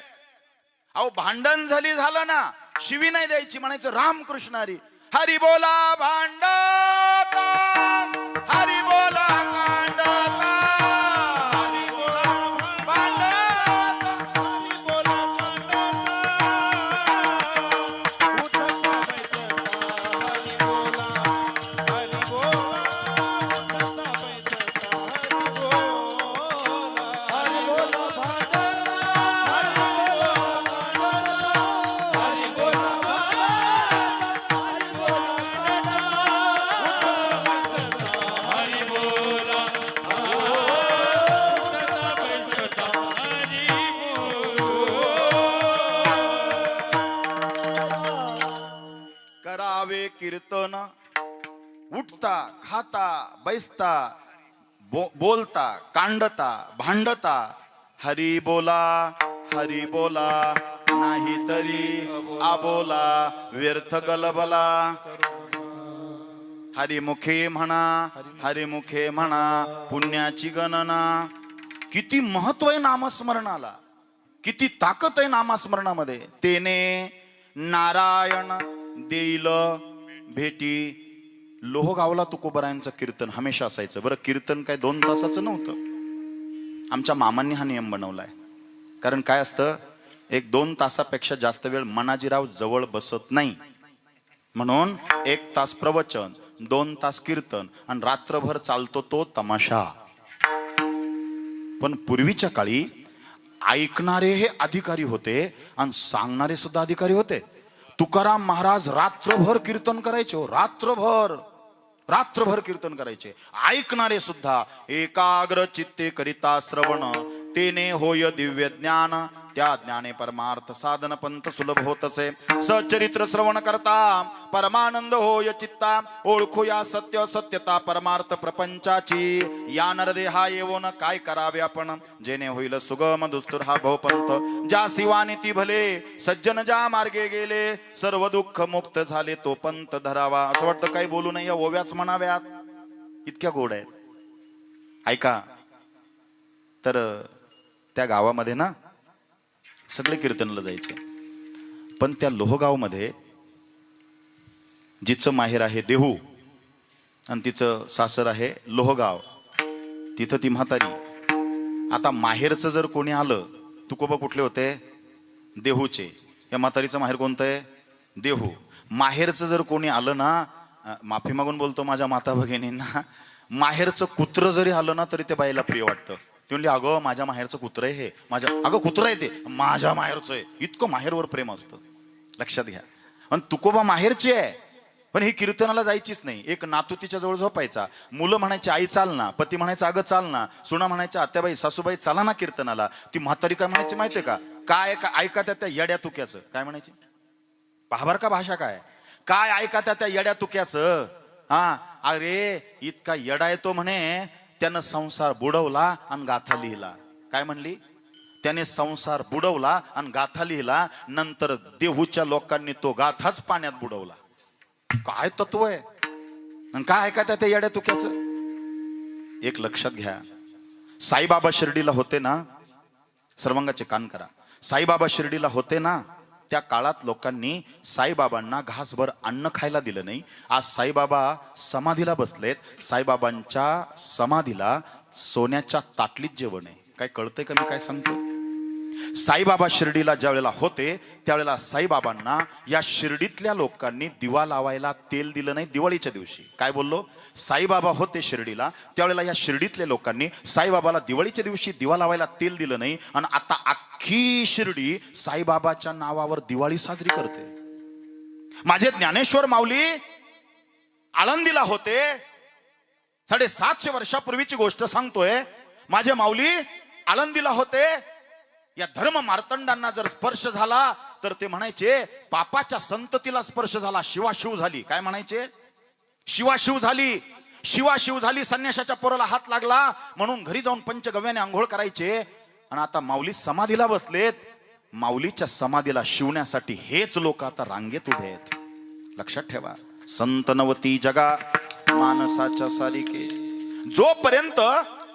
अहो भांडण झालं ना, शिवी नाही द्यायची, म्हणायचं रामकृष्ण हरी. हरी बोला भांडता, हरी बोला कांडता, हरी बोला भांडता. हरी बोला कांडता, उठता बैठता हरी बोला, हरी बोला उठता बैठता हरी बोला, हरी बोला भांडता, हरी बोला कांडता, हरी बोला हरी बोला, उठता बैठता हरी करावे कीर्तन. उठता, खाता, बैसता, बोलता, कांडता, भांडता, हरी बोला, हरी बोला, नाही तरी आबोला, व्यर्थ गलबला. हरिमुखे म्हणा, हरिमुखे म्हणा, पुण्याची गणना. किती महत्व आहे नामस्मरणाला, किती ताकद आहे नामस्मरणामध्ये. तेने नारायण देईल भेटी. लोहगावला तुकोबरायांचं कीर्तन हमेशा असायचं. बरं, कीर्तन काय 2 तासाचं नव्हतं. आमच्या मामांनी हा नियम बनवलाय. कारण काय असतं, 1-2 तासापेक्षा जास्त वेळ मनाजीराव जवळ बसत नाही. म्हणून 1 तास प्रवचन, 2 तास कीर्तन, आणि रात्रभर चालतो तो तमाशा. पण पूर्वीच्या काळी ऐकणारे हे अधिकारी होते आणि सांगणारे सुद्धा अधिकारी होते. तुकाराम महाराज रात्रभर कीर्तन करायचे. रात्रभर कीर्तन करायचे. ऐकणारे सुद्धा एकाग्र चित्ते करिता श्रवण, तेने होय दिव्य ज्ञान. त्या ज्ञाने परमार्थ साधन पंथ सुलभ होतसे. सचरित्र श्रवण करता परमानंद होय चित्ता. ओळखू या सत्य सत्यता परमार्थ प्रपंचाची. या नरदेहा येऊन काय करावे आपण, जेणे होईल सुगम दुस्तुर हा भवपंथ. ज्या शिवानी ती भले सज्जन ज्या मार्गे गेले, सर्व दुःख मुक्त झाले तो पंथ धरावा. असं वाटतं काही बोलू नये, ओव्याच म्हणाव्यात, इतक्या गोड आहेत. ऐका, तर त्या गावामध्ये ना सगळे कीर्तनला जायचे. पण त्या लोहगावमध्ये जिचं माहेर आहे देहू आणि तिचं सासर आहे लोहगाव, तिथं ती म्हातारी. आता माहेरचं जर कोणी आलं, तुकोबा कुठले होते? देहूचे. या म्हातारीचं माहेर कोणतं आहे? देहू. माहेरचं जर कोणी आलं ना, माफी मागून बोलतो माझ्या माता भगिनींना, माहेरचं कुत्र जरी आलं ना तरी ते बाईला प्रिय वाटतं. ती म्हणली अगं माझ्या माहेरचं कुत्रं आहे हे, अगं कुत्रं आहे ते माझ्या माहेरचं आहे. इतकं माहेरवर प्रेम असतं, लक्षात घ्या. आणि तुकोबा माहेरची आहे, पण ही कीर्तनाला जायचीच नाही. एक नातू तिच्या जवळ झोपायचा, मुलं म्हणायची आई चाल ना, पती म्हणायचं अगं चाल ना, सुना म्हणायच्या आत्याबाई सासूबाई चाला ना कीर्तनाला. ती म्हातारी काय म्हणायची माहितीये का, काय ऐका त्या येड्या तुक्याचं, काय म्हणायची पहा बर का भाषा काय ऐका त्या येड्या तुक्याचं. हा अरे इतका येडा येतो म्हणे, त्यानं संसार बुडवला आणि गाथा लिहिला. काय म्हणली, त्याने संसार बुडवला आणि गाथा लिहिला, नंतर देहूच्या लोकांनी तो गाथाच पाण्यात बुडवला. काय तत्व आहे. आणि काय ऐका त्या येड्या तुक्याचं. एक लक्षात घ्या, साईबाबा शिर्डीला होते ना, सर्वांगाचे कान करा, साईबाबा शिर्डीला होते ना, त्या काळात लोकांनी साईबाबांना घासभर अन्न खायला दिलं नाही. आज साईबाबा समाधीला बसलेत, साईबाबांच्या समाधीला सोन्याच्या ताटलीत जेवण आहे. काय कळतंय का मी काय सांगतो. साईबाबा शिर्डीला ज्या वेळेला होते त्यावेळेला साईबाबांना या शिर्डीतल्या लोकांनी दिवा लावायला तेल दिलं नाही. दिवाळीच्या दिवशी काय बोललो, साईबाबा होते शिर्डीला त्यावेळेला या शिर्डीतल्या लोकांनी साईबाबाला दिवाळीच्या दिवशी दिवा लावायला तेल दिलं नाही. आणि आता अख्खी शिर्डी साईबाबाच्या नावावर दिवाळी साजरी करते. माझे ज्ञानेश्वर माऊली आळंदीला होते, 750 वर्षापूर्वीची गोष्ट सांगतोय. माझे माऊली आळंदीला होते. या धर्म मार्तंडांना जर स्पर्श झाला तर ते म्हणायचे पापाच्या संततीला स्पर्श झाला, शिवाशिव झाली. काय म्हणायचे, शिवाशिव झाली, शिवाशिव झाली. संन्याशाच्या पोराला हात लागला म्हणून घरी जाऊन पंचगव्याने आंघोळ करायचे. आणि आता माऊली समाधीला बसलेत, माऊलीच्या समाधीला शिवण्यासाठी हेच लोक आता रांगेत उभे आहेत. लक्षात ठेवा, संत नवती जगा मानसाच्या सारिके. जोपर्यंत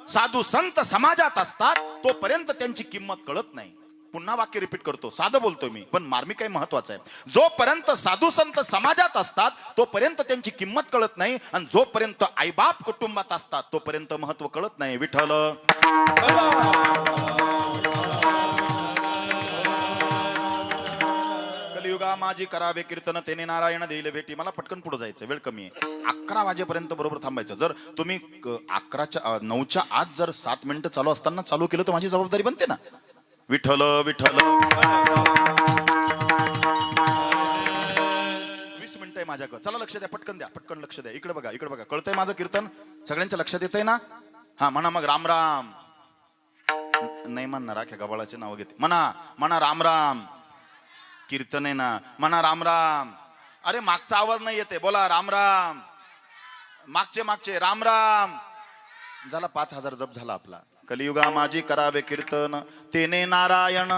साधू संत समाजात असतात तोपर्यंत त्यांची किंमत कळत नाही. पुन्हा वाक्य रिपीट करतो, साधं बोलतोय मी पण मार्मिक काही महत्वाचं आहे. जोपर्यंत साधू संत समाजात असतात तोपर्यंत त्यांची किंमत कळत नाही, आणि जोपर्यंत आईबाप कुटुंबात असतात तोपर्यंत महत्व कळत नाही. विठ्ठल कलियुगा माझी करावे कीर्तन, तेने नारायण देईल भेटी. मला पटकन पुढे जायचं, वेळ कमी आहे. 11 वाजेपर्यंत बरोबर थांबायचं. जर तुम्ही 9च्या आत जर 7 मिनिटं चालू असताना चालू केलं तर माझी जबाबदारी बनते ना. विठ्ठल विठ्ठल. 20 मिनिटं आहे माझ्याकडे, चला लक्ष द्या, पटकन द्या, पटकन लक्ष द्या. इकडे बघा, इकडे बघा, कळतंय माझं कीर्तन, सगळ्यांच्या लक्षात येतंय ना. हा म्हणा मग राम राम. नाही म्हणणार, अख्या गबाळाचे नाव घेते. म्हणा राम राम. कीर्तन आहे ना, म्हणा राम राम. अरे मागचा आवाज नाही येते, बोला राम राम. मागचे राम राम. झाला 5000 जप झाला आपला. कलियुगा माझी करावे कीर्तन, तेने नारायण.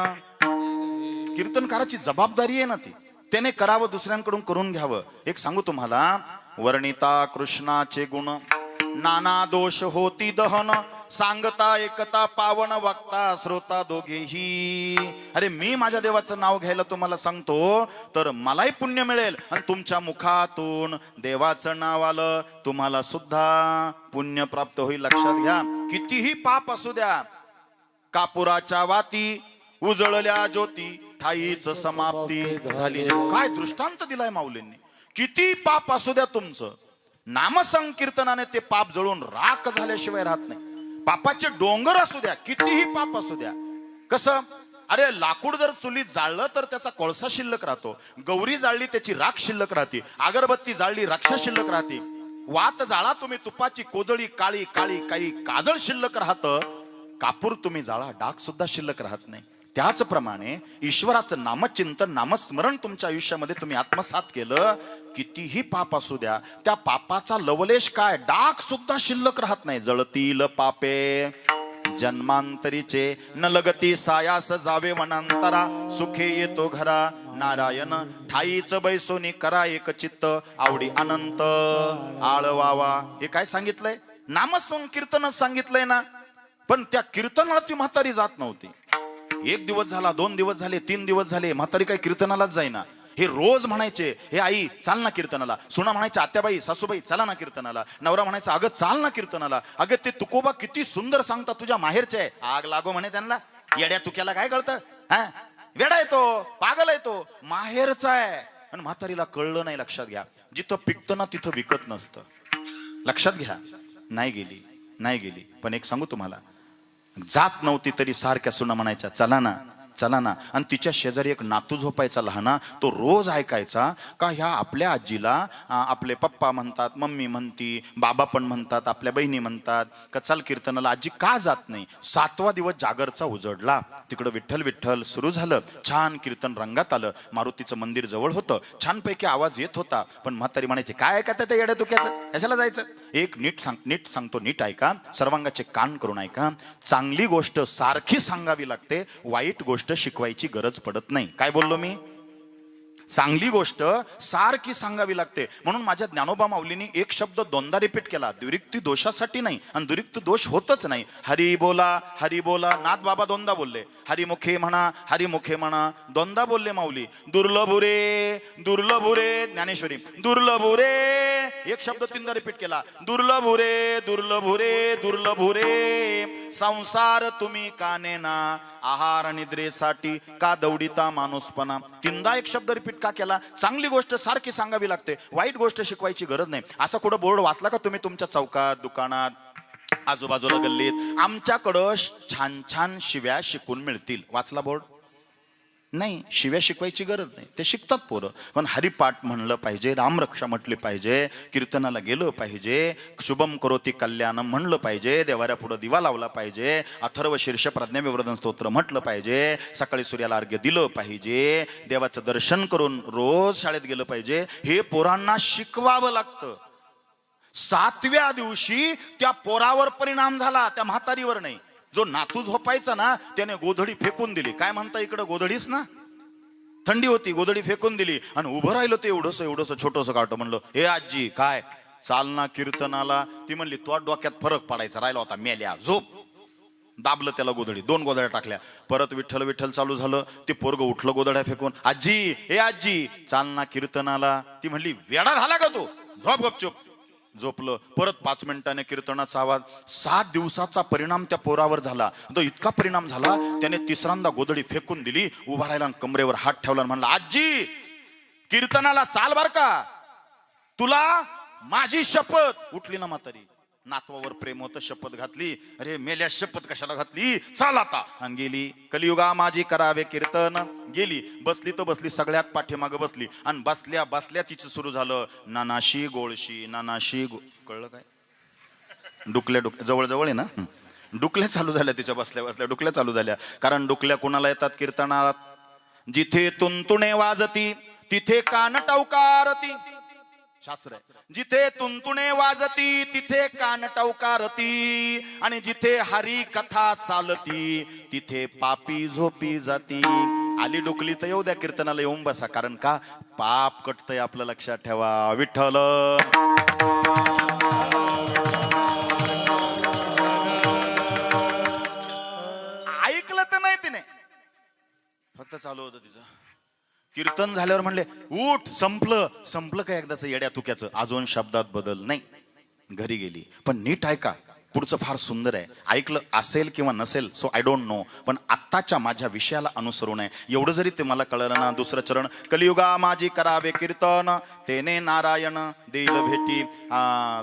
कीर्तनकाराची जबाबदारी आहे ना ती, त्याने करावं, दुसऱ्यांकडून करून घ्यावं. एक सांगू तुम्हाला, वर्णिता कृष्णाचे गुण, नाना दोष होती दहन, सांगता एकता पावन वक्ता श्रोता दोघेही. अरे मी माझ्या देवाचं नाव घ्यायला तुम्हाला सांगतो तर मलाही पुण्य मिळेल, आणि तुमच्या मुखातून देवाचं नाव आलं तुम्हाला सुद्धा पुण्य प्राप्त होईल. लक्षात घ्या, कितीही पाप असू द्या, कापुराच्या वाती उजळल्या ज्योती ठाईच समाप्ती झाली. काय दृष्टांत दिलाय माऊलींनी. किती पाप असू द्या तुमचं, नामसंकीर्तनाने ते पाप जळून राख झाल्याशिवाय राहत नाही. पापाचे डोंगर असू द्या, कितीही पाप असू द्या. कसं, अरे लाकूड जर चुलीत जाळलं तर त्याचा कोळसा शिल्लक राहतो, गौरी जाळली त्याची राख शिल्लक राहते, अगरबत्ती जाळली रक्षा शिल्लक राहते. वात जाळा तुम्ही तुपाची कोजळी काळी काळी काही काजळ शिल्लक राहतं. कापूर तुम्ही जाळा डाग सुद्धा शिल्लक राहत नाही. त्याचप्रमाणे ईश्वराचं नामचिंतन नामस्मरण तुमच्या आयुष्यामध्ये तुम्ही आत्मसात केलं, कितीही पाप असू द्या, त्या पापाचा लवलेश काय डाग सुद्धा शिल्लक राहत नाही. जळतील पापे जन्मांतरीचे, न लगती सायास जावे वनांतरा, सुखे येतो घरा नारायण, ठाईच बैसोनी करा एक चित्त, आवडी अनंत आळवावा. हे काय सांगितलंय, नामसंकीर्तनच सांगितलंय ना. पण त्या कीर्तनाला ती म्हातारी जात नव्हती. 1 दिवस झाला, 2 दिवस झाले, 3 दिवस झाले, म्हातारी काही कीर्तनालाच जाईना. हे रोज म्हणायचे, हे आई चाल ना कीर्तनाला. सुना म्हणायचे, आत्याबाई सासूबाई चला ना कीर्तनाला. नवरा म्हणायचा, अगं चाल ना कीर्तनाला. अगं ते तुकोबा किती सुंदर सांगता, तुझ्या माहेरचे आहे. आग लागो म्हणे त्यांना, येड्या तुक्याला काय कळतं, हा वेडा येतो, पागल येतो, माहेरचा आहे. आणि म्हातारीला कळलं नाही. लक्षात घ्या, जिथं पिकतं ना तिथं विकत नसतं. लक्षात घ्या, नाही गेली. पण एक सांगू तुम्हाला, जात नव्हती तरी सारख्या सुना म्हणायच्या चला ना चला ना. आणि तिच्या शेजारी एक नातू झोपायचा लहाना, तो रोज ऐकायचा का ह्या आपल्या आजीला आपले पप्पा म्हणतात, मम्मी म्हणती, बाबा पण म्हणतात, आपल्या बहिणी म्हणतात का चल कीर्तनाला. आजी का जात नाही. 7वा दिवस जागरचा उजडला, तिकडं विठ्ठल विठ्ठल सुरू झालं, छान कीर्तन रंगात आलं. मारुतीचं मंदिर जवळ होतं, छानपैकी आवाज येत होता. पण म्हातारी म्हणायचे काय ऐका त्या येड्या तुक्याचं, कशाला जायचं. एक नीट सांगतो, नीट ऐका, सर्वांगाचे कान करून ऐका. चांगली गोष्ट सारखी सांगावी लागते, वाईट गोष्ट शिकवायची गरज पडत नाही. काय बोललो मी. चांगली गोष्ट सारखी सांगावी लागते. म्हणून माझ्या ज्ञानोबा माऊलींनी एक शब्द दोनदा रिपीट केला, द्विरिक्ती दोषासाठी नाही, आणि द्विरिक्त दोष होतच नाही. हरी बोला हरी बोला. नाथ बाबा दोनदा बोलले, हरिमुखे म्हणा हरिमुखे म्हणा, दोनदा बोलले माऊली. दुर्लभुरे दुर्लभुरे, ज्ञानेश्वरी दुर्लभुरे, एक शब्द 3दा रिपीट केला, दुर्लभुरे दुर्लभुरे दुर्लभुरे. संसार तुम्ही कानेना, आहार निद्रेसाठी का दौडिता माणूसपणा. 3दा एक शब्द रिपीट का केला. चांगली गोष्ट सारखी सांगावी लागते, वाईट गोष्ट शिकवायची गरज नाही. असा कुठं बोर्ड वाचला का तुम्ही तुमच्या चौकात, दुकानात, आजूबाजूला गल्लीत, आमच्याकडं छान छान शिव्या शिकून मिळतील, वाचला बोर्ड. नाही, शिव्या शिकवायची गरज नाही, ते शिकतात पोरं. पण हरिपाठ म्हणलं पाहिजे, रामरक्षा म्हटली पाहिजे, कीर्तनाला गेलं पाहिजे, शुभम करोती कल्याणम म्हणलं पाहिजे, देवाऱ्या पुढं दिवा लावला पाहिजे, अथर्व शीर्ष प्रज्ञाविवर्धन स्तोत्र म्हटलं पाहिजे, सकाळी सूर्याला अर्घ्य दिलं पाहिजे, देवाचं दर्शन करून रोज शाळेत गेलं पाहिजे. हे पोरांना शिकवावं लागतं. 7व्या दिवशी त्या पोरावर परिणाम झाला, त्या म्हातारीवर नाही. जो नातू झोपायचा ना, त्याने गोधडी फेकून दिली. काय म्हणता इकडं, गोधडीच ना, थंडी होती, गोधडी फेकून दिली. आणि उभं राहिलं ते एवढंसं एवढंसं छोटंसं काढतो. म्हणलं हे आजी काय चाल ना कीर्तनाला. ती म्हणली तो डोक्यात फरक पडायचा राहिला होता, मेल्या झोप. दाबलं त्याला गोधडी, 2 गोधड्या टाकल्या. परत विठ्ठल विठ्ठल चालू झालं. ते पोरग उठलं गोधड्या फेकून, आजी हे आजी चाल ना कीर्तनाला. ती म्हणली वेडा झाला का तू, झोप गपचूप. झोपलं. परत 5 मिनिटाने कीर्तनाचा आवाज. 7 दिवसाचा परिणाम त्या पोरावर झाला. तो इतका परिणाम झाला, त्याने 3ऱ्यांदा गोधडी फेकून दिली, उभा राहिला, कमरेवर हात ठेवला, म्हणला आजी कीर्तनाला चाल बर का, तुला माझी शपथ. उठली ना म्हातारी, नातवावर प्रेम होतं, शपथ घातली. अरे मेल्या, शपथ कशाला घातली, चाल आता. आणि गेली. कलियुगा माझी करावे कीर्तन. गेली, बसली तर बसली, सगळ्यात पाठीमागं बसली. आणि बसल्या बसल्या तिचं सुरू झालं, नानाशी गोळशी नानाशी कळलं काय, डुकल्या जवळ जवळ आहे ना, डुकल्या चालू झाल्या तिच्या बसल्या बसल्या, डुकल्या चालू झाल्या. कारण डुकल्या कोणाला येतात कीर्तनाला, जिथे तुंतुणे वाजती तिथे कान टवकारती. शास्त्र आहे, जिथे तुंतुणे वाजती तिथे कान टवकारती, आणि जिथे हरी कथा चालती तिथे पापी झोपी जाती. आली डुकली तर येऊ द्या कीर्तनाला, येऊन बसा. कारण का, पाप कटतंय आपलं, लक्षात ठेवा. विठ्ठल ऐकलं तर नाही तिने, फक्त चालू होतं तिचं. कीर्तन झाल्यावर म्हणले उठ, संपलं काय एकदाच येड्या तुक्याचं, अजून शब्दात बदल नाही. घरी गेली. पण नीट ऐका, पुढचं फार सुंदर आहे. ऐकलं असेल किंवा नसेल, सो आय डोंट नो, पण आत्ताच्या माझ्या विषयाला अनुसरून आहे. एवढं जरी ते मला कळलं ना. 2रं चरण, कलियुगा माझी करावे कीर्तन, तेने नारायण देईल भेटी.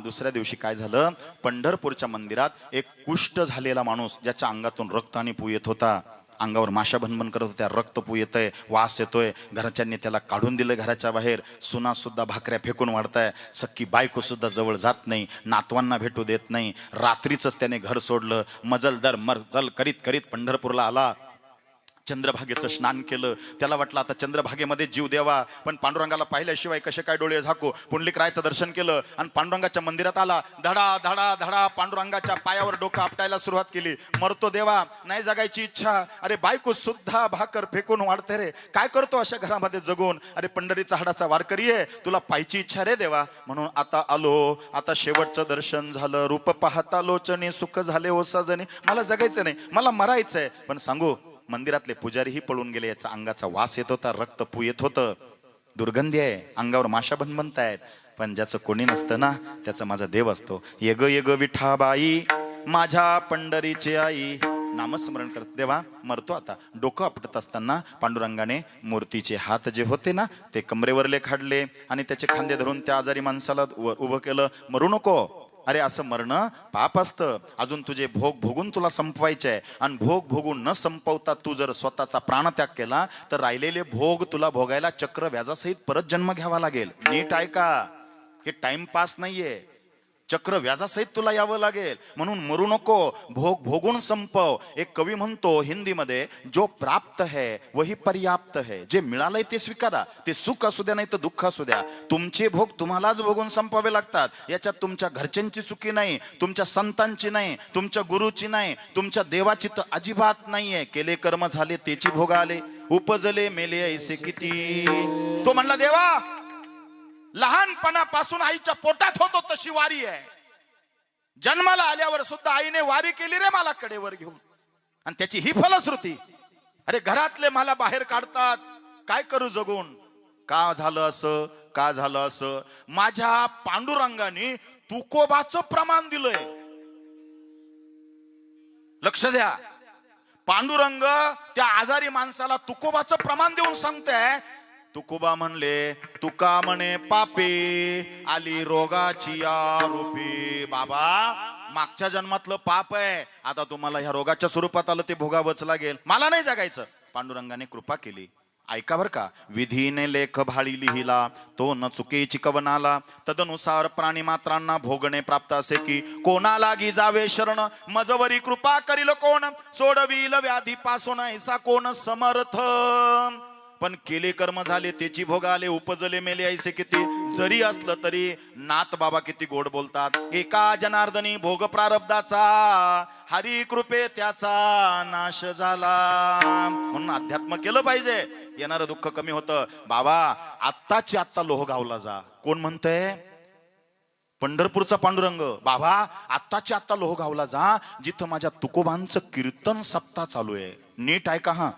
2ऱ्या दिवशी काय झालं, पंढरपूरच्या मंदिरात एक कुष्ठ झालेला माणूस, ज्याच्या अंगातून रक्त आणि पू येत होता, अंगावर माशा भनभन करत होत्या, रक्त पू येतंय, वास येतोय. घरच्यांनी त्याला काढून दिलं घराच्या बाहेर. सुना सुद्धा भाकऱ्या फेकून वाढताय. सख्खी बायको सुद्धा जवळ जात नाही, नातवांना भेटू देत नाही. रात्रीच त्याने घर सोडलं. मजल दर मजल करीत करीत पंढरपूरला आला. चंद्रभागेचं स्नान केलं. त्याला वाटलं आता चंद्रभागेमध्ये जीव द्यावा, पण पांडुरंगाला पाहिल्याशिवाय कसे काय डोळे झाकू. पुंडलिकरायचं दर्शन केलं आणि पांडुरंगाच्या मंदिरात आला. धडा धडा धडा पांडुरंगाच्या पायावर डोकं आपटायला सुरुवात केली. मरतो देवा, नाही जगायची इच्छा. अरे बायको सुद्धा भाकर फेकून वाढते रे, काय करतो अशा घरामध्ये जगून. अरे पंढरीचा हाडाचा वारकरी आहे, तुला पायची इच्छा रे देवा. म्हणून आता आलो, आता शेवटचं दर्शन झालं. रूप पाहता लोचनी सुख झाले ओ सजनी. मला जगायचं नाही, मला मरायचंय. पण सांगू, मंदिरातले पुजारीही पळून गेले. याचा अंगाचा वास येत होता, रक्त पू येत होतं, दुर्गंधी आहे, अंगावर माशा बनतायत. पण ज्याचं कोणी नसतं ना, त्याचा माझा देव असतो. येग येग विठाबाई माझ्या पंढरीची आई. नामस्मरण करत देवा. मरतो आता. डोकं आपटत असताना पांडुरंगाने मूर्तीचे हात जे होते ना, ते कमरेवरले काढले आणि त्याचे खांदे धरून त्या आजारी माणसाला उभं केलं. मरू नको, अरे असं मरणं पाप असतं. अजून तुझे भोग भोगून तुला संपवायचे आहे, आणि भोग भोगून न संपवता तू जर स्वतःचा प्राणत्याग केला तर राहिलेले भोग तुला भोगायला चक्र व्याजासहित परत जन्म घ्यावा लागेल. नीट ऐका, हे टाइमपास नाहीये, चक्र व्याजासहित तुला यावं लागेल. म्हणून मरू नको, भोग भोगून संपव. एक कवी म्हणतो हिंदीमध्ये, जो प्राप्त है वही पर्याप्त है. जे मिळालंय ते स्वीकारा, ते सुख असू द्या नाही तर दुःख असू द्या. तुमचे भोग तुम्हालाच भोगून संपावे लागतात. याच्यात तुमच्या घरच्यांची चुकी नाही, तुमच्या संतांची नाही, तुमच्या गुरुची नाही, तुमच्या देवाची तर अजिबात नाहीये. केले कर्म झाले तेची भोग आले, उपजले मेले ऐसे किती. तो म्हणला, देवा लहानपणापासून आईच्या पोटात होतो तशी वारी आहे. जन्माला आल्यावर सुद्धा आईने वारी केली रे मला कडेवर घेऊन, आणि त्याची ही फलश्रुती. अरे घरातले मला बाहेर काढतात, काय करू जगून. का झालं असं, का झालं असं. माझ्या पांडुरंगाने तुकोबाचं प्रमाण दिलंय. लक्ष द्या, पांडुरंग त्या आजारी माणसाला तुकोबाचं प्रमाण देऊन सांगताय. तुकोबा म्हणले, तुका म्हणे पापे आली रोगाची आरोपी. बाबा मागच्या जन्मातलं पाप आहे, आता तुम्हाला ह्या रोगाच्या स्वरूपात आलं, ते भोगावंच लागेल. मला नाही जगायचं. पांडुरंगाने कृपा केली. ऐका बर का, विधीने लेख भाळी लिहिला, तो न चुकीची कवनाला. तदनुसार प्राणी मात्रांना भोगणे प्राप्त असे की, कोणा लागी जावे शरण मजवरी कृपा करील कोण. सोडविल व्याधी पासून ऐसा कोण समर्थ. पण केले कर्म झाले त्याची भोग आले, उपजले मेले ऐसे किती. जरी असलं तरी नाथ बाबा किती गोड बोलतात. एका जनार्दनी भोग प्रारब्धाचा, हरी कृपे त्याचा नाश झाला. म्हणून अध्यात्म केलं पाहिजे, येणारं दुःख कमी होतं. बाबा आत्ताची आत्ता लोहगावला जा. कोण म्हणतंय? पंढरपूरचा पांडुरंग. बाबा आत्ताची आत्ता लोहगावला जा, जिथं माझ्या तुकोबांचं कीर्तन सप्ताह चालू आहे. नीट ऐका हा.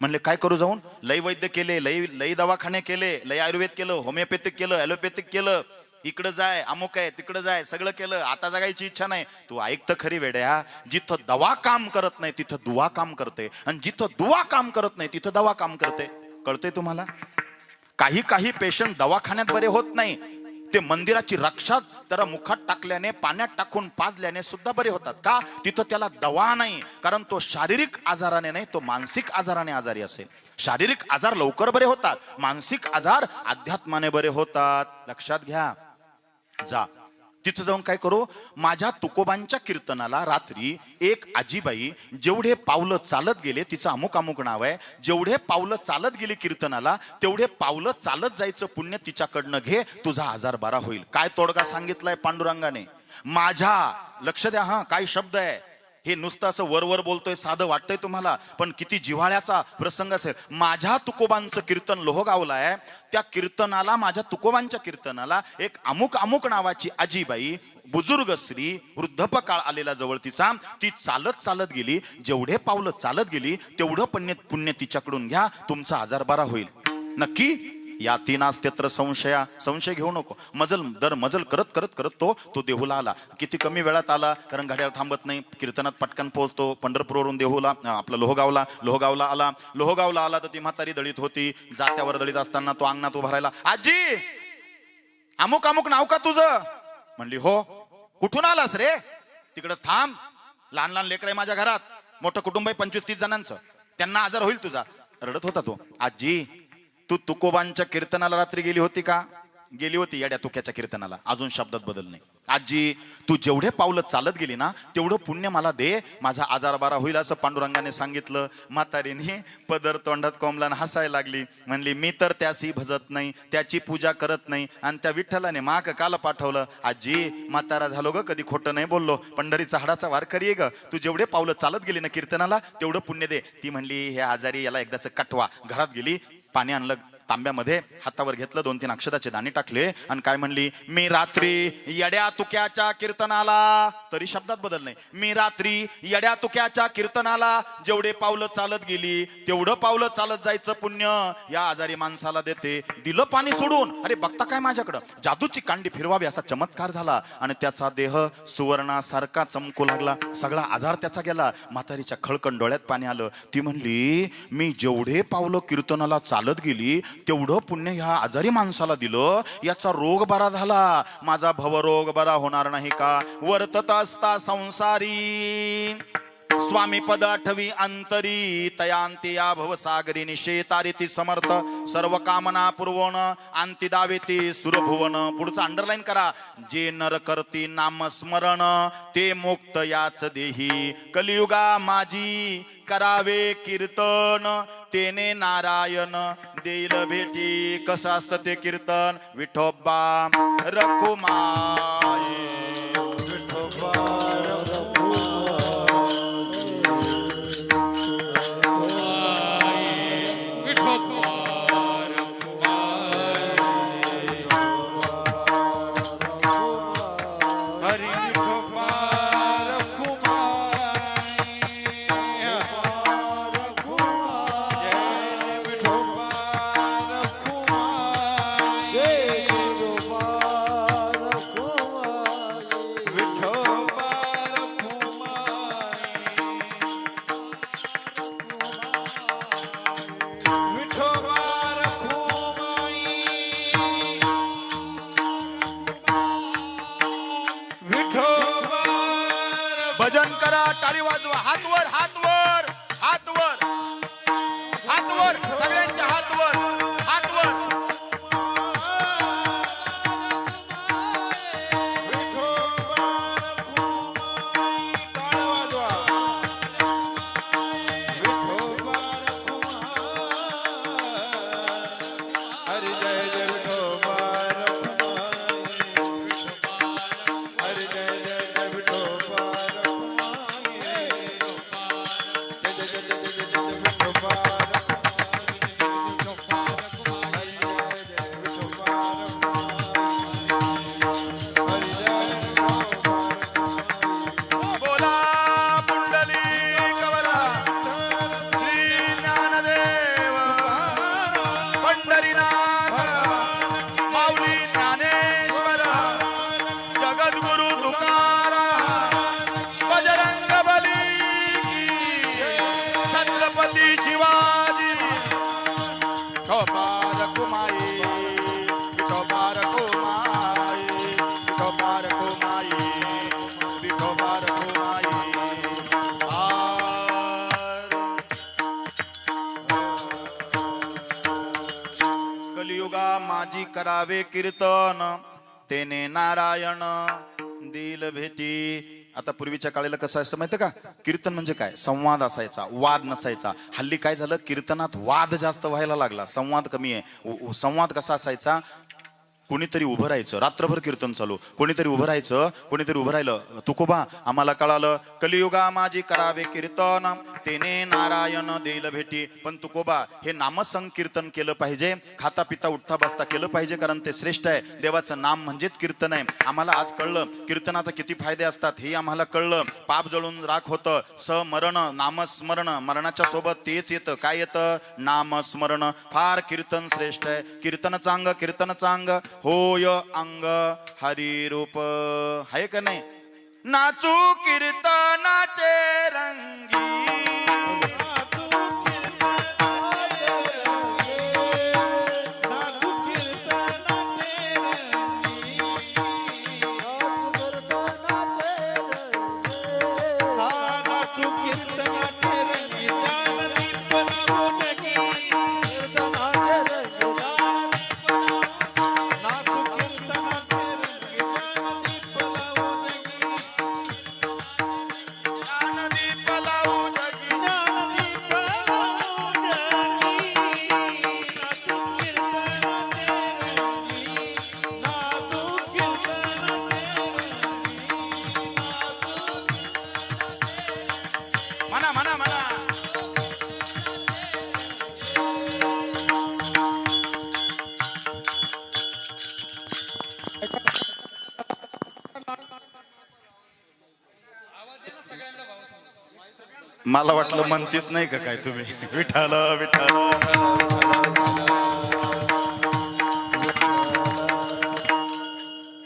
म्हणले काय करू जाऊन? लय वैद्य केले, लय दवाखाने केले, लय आयुर्वेद केलं, होमिओपॅथिक केलं, ॲलोपॅथिक केलं, इकडं जाय, अमुक आहे, तिकडं जाय, सगळं केलं. आता जगायची इच्छा नाही. तू ऐक तर खरी वेड्या, जिथं दवा काम करत नाही तिथं दुवा काम करते, आणि जिथं दुवा काम करत नाही तिथं दवा काम करते. कळतंय तुम्हाला? काही काही पेशंट दवाखान्यात बरे होत नाही, ते मंदिराची रक्षा त्याला मुखात टाकल्याने, पाण्यात टाकून पाजल्याने सुद्धा बरे होतात. का? तिथं त्याला दवा नाही, कारण तो शारीरिक आजाराने नाही, तो मानसिक आजाराने आजारी असेल. शारीरिक आजार लवकर बरे होतात, मानसिक आजार अध्यात्माने बरे होतात. लक्षात घ्या. जा तिथं जाऊन काय करू? माझ्या तुकोबांच्या कीर्तनाला रात्री एक आजीबाई जेवढे पावलं चालत गेले, तिचं अमुक अमुक नाव आहे, जेवढे पावलं चालत गेली कीर्तनाला तेवढे पावलं चालत जायचं पुण्य तिच्याकडनं घे, तुझा आजार बरा होईल. काय तोडगा सांगितलाय पांडुरंगाने? माझ्या, लक्ष द्या हा, काय शब्द आहे हे. नुसतं असं वर बोलतोय, साधं वाटतंय तुम्हाला, पण किती जिव्हाळ्याचा प्रसंग असेल. माझ्या तुकोबांचं कीर्तन लोहगावला आहे, त्या कीर्तनाला, माझ्या तुकोबांच्या कीर्तनाला एक अमुक अमुक नावाची आजीबाई, बुजुर्ग स्त्री, वृद्धपकाळ आलेला जवळ तिचा, ती चालत चालत गेली. जेवढे पावलं चालत गेली तेवढं पुण्य तिच्याकडून घ्या, तुमचा आजार बरा होईल. नक्की? या तीनास्त्यत्र संशय घेऊ नको. मजल करत करत करत तो देहूला आला. किती कमी वेळात आला, कारण घड्याळ थांबत नाही, कीर्तनात पटकन पोहोचतो. पंढरपूरवरून देहूला, आपला लोहगावला आला. लोहगावला आला तर ती म्हातारी दळीत होती. जात्यावर दळीत असताना तो अंगणात उभा राहिला. आजी अमुक अमुक नाव का तुझं? म्हणली हो. कुठून आलास रे? तिकडं थांब, लहान लहान लेकर आहे माझ्या घरात, मोठं कुटुंब आहे 25-30 जणांचं, त्यांना आजार होईल तुझा. रडत होता तो. आजी तू तुकोबांच्या कीर्तनाला रात्री गेली होती का? गेली होती. येड्या तुक्याच्या कीर्तनाला. अजून शब्दात बदल नाही. आजी तू जेवढे पावलं चालत गेली ना तेवढं पुण्य मला दे, माझा आजार बरा होईल, असं पांडुरंगाने सांगितलं. म्हातारीने पदर तोंडात कोंबला हसायला लागली. म्हणली मी तर त्याशी भजत नाही, त्याची पूजा करत नाही, आणि त्या विठ्ठलाने माग काल पाठवलं. आजी म्हातारा झालो ग, कधी खोटं नाही बोललो, पंढरीचा हाडाचा वारकरी आहे ग, तू जेवढे पावलं चालत गेली ना कीर्तनाला तेवढं पुण्य दे. ती म्हणली हे आजारी, याला एकदाच कटवा. घरात गेली, पाणी आणलं तांब्यामध्ये, हातावर घेतलं, 2-3 अक्षदाचे दाणे टाकले, आणि काय म्हणली? मी रात्री येड्या तुक्याच्या कीर्तनाला, तरी शब्दात बदल नाही, मी रात्री येड्या तुक्याच्या कीर्तनाला जेवढे पावलं चालत गेली तेवढं पावलं चालत जायचं पुण्य या आजारी माणसाला देते. दिलं पाणी सोडून. अरे बघता काय माझ्याकडं? जादूची कांडी फिरवावी असा चमत्कार झाला, आणि त्याचा देह सुवर्णासारखा चमकू लागला. सगळा आजार त्याचा गेला. म्हातारीच्या खळकण डोळ्यात पाणी आलं. ती म्हणली मी जेवढे पावलं कीर्तनाला चालत गेली तेवढं पुण्य ह्या आजारी माणसाला दिलं, याचा रोग बरा झाला, माझा भवरोग बरा होणार नाही का? वर्तत असता संसारी स्वामी पद आठवी अंतरी, तयांती या भवसागरी निशेतारी ती समर्थ, सर्व कामना पुरवण अंती दावेती सुरभुवन. पुढचं अंडरलाईन करा. जे नर करती नामस्मरण ते मुक्त याच देही, कलियुगा माझी करावे कीर्तन तेने नारायण देईल भेटी. कसं असतं ते कीर्तन? विठोबा रखुमाई, भजन करा, टाळी वाजवा, हात वर, हात वर, हात वर, हात वर, सगळ्यांच्या हात वर, हात वर. कलियुगा माझी करावे कीर्तन तेने नारायण दिल भेटी. आता पूर्वीच्या काळाला कसं असतं माहिती का? कीर्तन म्हणजे काय? संवाद असायचा, वाद नसायचा. हल्ली काय झालं, कीर्तनात वाद जास्त व्हायला लागला, संवाद कमी आहे. संवाद कसा असायचा? कोणीतरी उभं राहायचं, रात्रभर कीर्तन चालू, कोणीतरी उभं राहायचं, कोणीतरी उभं राहिलं, तुकोबा आम्हाला कळालं कलियुगा माझी करावे कीर्तन तेने नारायण देईल भेटी. पण तुकोबा हे नामसंकीर्तन केलं पाहिजे, खाता पिता उठता बसता केलं पाहिजे, कारण ते श्रेष्ठ आहे. देवाचं नाम म्हणजेच कीर्तन आहे. आम्हाला आज कळलं कीर्तनाचा किती फायदे असतात हे आम्हाला कळलं. पाप जळून राख होतं, समरण नामस्मरण, मरणाच्या सोबत तेच येतं. काय येतं? नामस्मरण. फार कीर्तन श्रेष्ठ आहे. कीर्तन चांग, कीर्तन चांग होय अंग हरी रूप. आहे का नाही? नाचू कीर्तनाचे रंगी, म्हणा म्हणा म्हणा. मला वाटलं म्हणतीच नाही का काय तुम्ही? विठाल विठाल.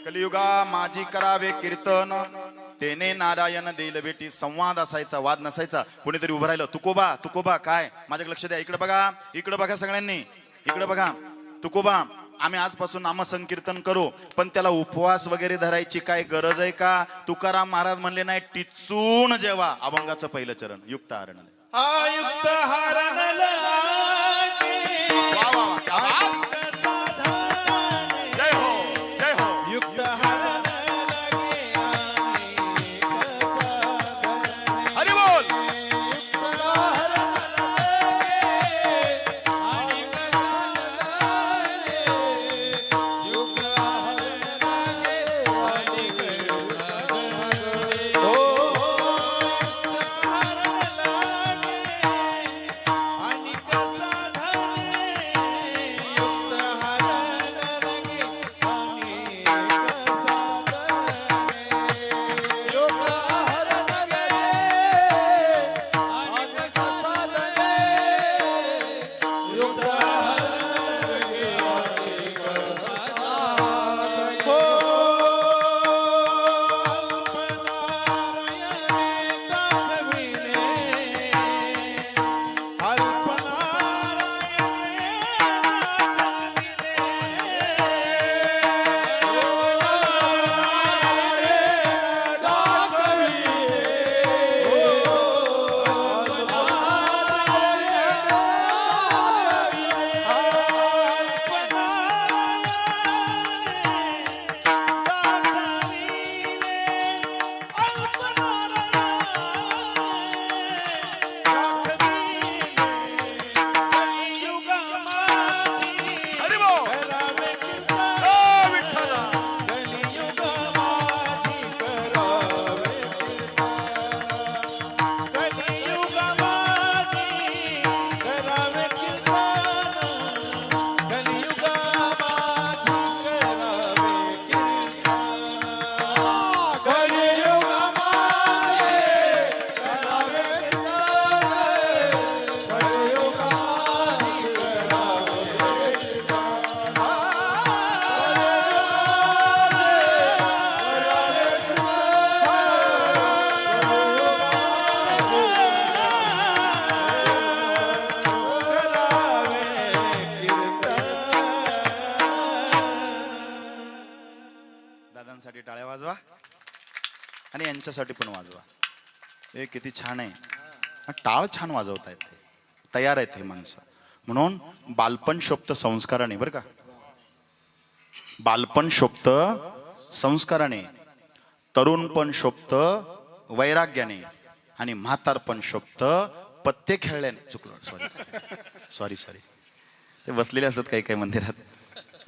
कलियुगा माझी करावे कीर्तन तेने नारायण देईल भेटी. संवाद असायचा, वाद नसायचा. कोणीतरी उभं राहिलं, तुकोबा तुकोबा काय? माझ्याकडे लक्ष द्या, इकडे बघा, इकडे बघा सगळ्यांनी. इकडे बघा तुकोबा, आम्ही आजपासून नामसंकीर्तन करू, पण त्याला उपवास वगैरे धरायची काय गरज आहे का? तुकाराम महाराज म्हणले नाही, टिचून जेवा. अभंगाचं पहिलं चरण युक्त हरण. आयुक्त हरण लागे वा वा वा, क्या बात! जय हो जय हो. युक्त हरण लागे हरी बोल. दादांसाठी टाळ्या वाजवा आणि यांच्यासाठी पण वाजवा. हे किती छान आहे. हा टाळ छान वाजवतायत, ते तयार आहेत हे माणसं. म्हणून बालपण शोभत संस्काराने, बरं का. बालपण शोभत संस्काराने, तरुणपण शोभत वैराग्याने, आणि म्हातारपण शोभत पत्ते खेळल्याने. चुकलो, सॉरी. ते बसलेले असतात काही काही मंदिरात,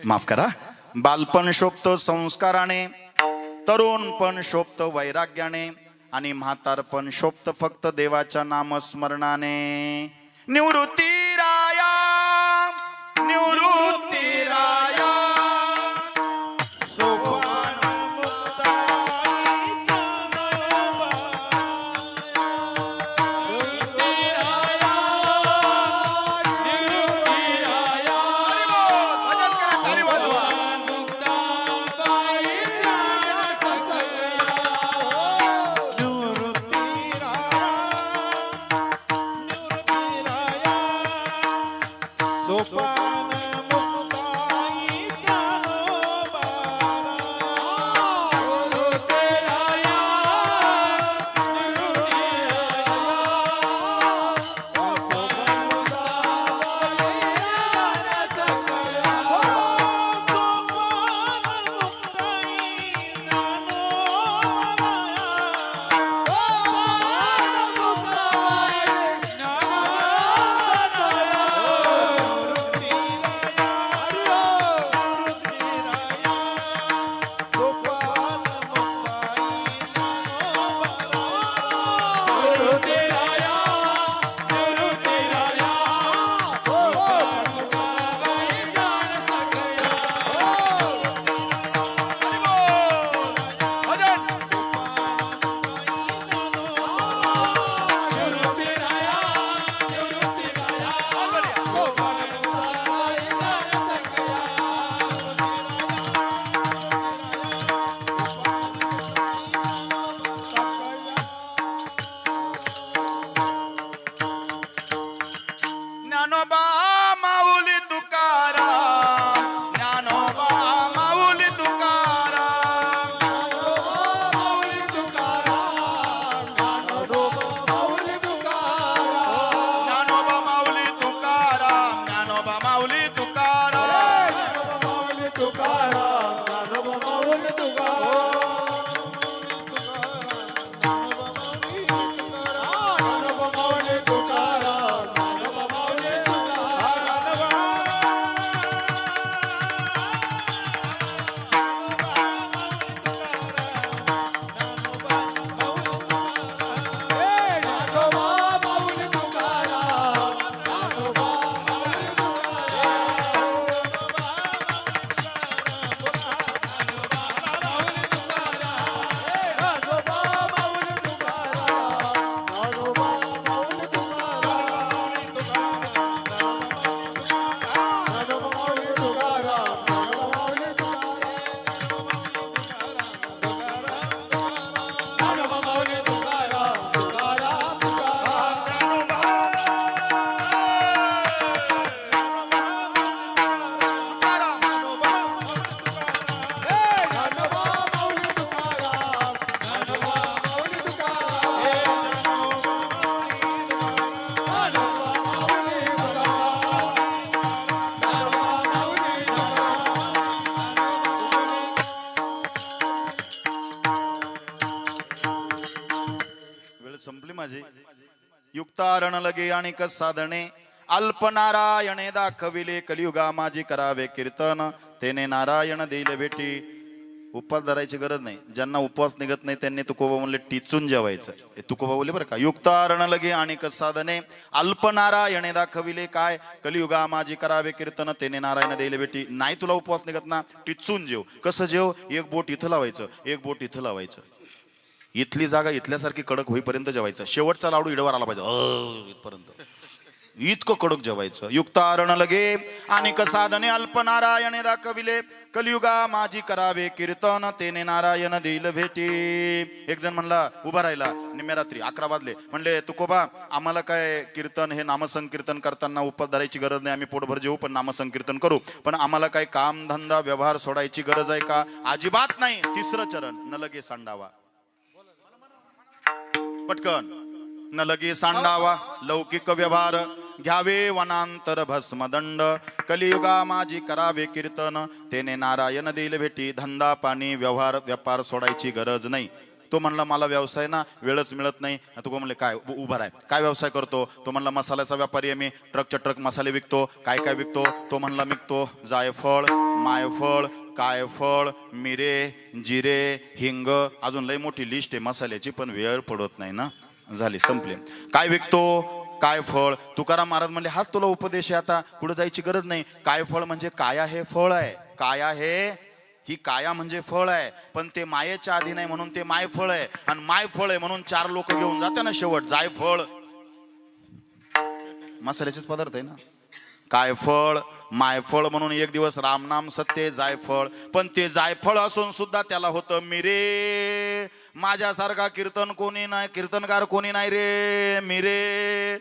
माफ करा. बालपण शोभत संस्काराने, तरुणपण शोभत वैराग्याने, आणि म्हातारपण शोभत फक्त देवाच्या नामस्मरणाने. निवृत्ती राया, निवृत्ती राया, ज्ञानोबा माऊली तुका युक्तारण लगे आणि साधने अल्प नारायणे दाखविले कलियुगा माझी करावे कीर्तन तेने नारायण देईल भेटी. उपवास धरायची गरज नाही. ज्यांना उपवास निघत नाही त्यांनी तुकोबा म्हणले टिचून जेवायचं. तुकोबा बोलले बरं का, युक्तारण लगे आणि साधने अल्प नारायणे दाखविले काय कलियुगा माझी करावे कीर्तन तेने नारायण देईल भेटी. नाही तुला उपवास निघत ना, टिचून जेव. कसं जेव? एक बोट इथं लावायचं, एक बोट इथं लावायचं. इथली जागा इथल्यासारखी कडक होईपर्यंत जेवायचं. शेवटचा लाडू इडवर आला पाहिजे इथपर्यंत, इतकं कडक जेवायचं. युक्तारण लगे आणि साधने अल्प नारायणे दाखविले कलियुगा माझी करावे कीर्तन तेने नारायण देईल भेटी. एक जण म्हणला, उभा राहिला निम्या रात्री 11 वाजले, म्हणले तुकोबा आम्हाला काय कीर्तन हे नामसंकीर्तन करताना उपवास धरायची गरज नाही, आम्ही पोटभर जेवू पण नामसंकीर्तन करू, पण आम्हाला काय काम धंदा व्यवहार सोडायची गरज आहे का? अजिबात नाही. तिसरं चरण, न लगे सांडावा. पटकन, न लगे सांडावा लौकिक व्यवहार घ्यावे वनांतर भस्मदंड कलियुगा माझी करावे कीर्तन तेने नारायण देईल भेटी. धंदा पाणी व्यवहार व्यापार सोडायची गरज नाही. तो म्हणला मला व्यवसाय ना वेळच मिळत नाही. तू म्हणले काय उभा आहे, काय व्यवसाय करतो? तो म्हणला मसाल्याचा व्यापारी आहे मी, ट्रकच्या ट्रक मसाले विकतो. काय काय विकतो? तो म्हणला विकतो जायफळ, मायफळ, कायफळ, मिरे, जिरे, हिंग, अजून लई मोठी लिस्ट आहे मसाल्याची पण वेळ पडत नाही ना, झाली संपले. काय विकतो? काय फळ. तुकाराम महाराज म्हणले हाच तुला उपदेश आहे, आता कुठं जायची गरज नाही. काय फळ म्हणजे काया हे फळ आहे. काया हे ही काया म्हणजे फळ आहे, पण ते मायेच्या आधी नाही म्हणून ते माय फळ आहे. आणि माय फळ आहे म्हणून 4 लोक घेऊन जाते ना शेवट. जायफळ मसाल्याचेच पदार्थ आहे ना. काय फळ मायफळ म्हणून एक दिवस रामनाम सत्य जायफळ, पण ते जायफळ असून सुद्धा त्याला होतं मिरे. माझ्यासारखा कीर्तन कोणी नाही, कीर्तनकार कोणी नाही रे, मिरे.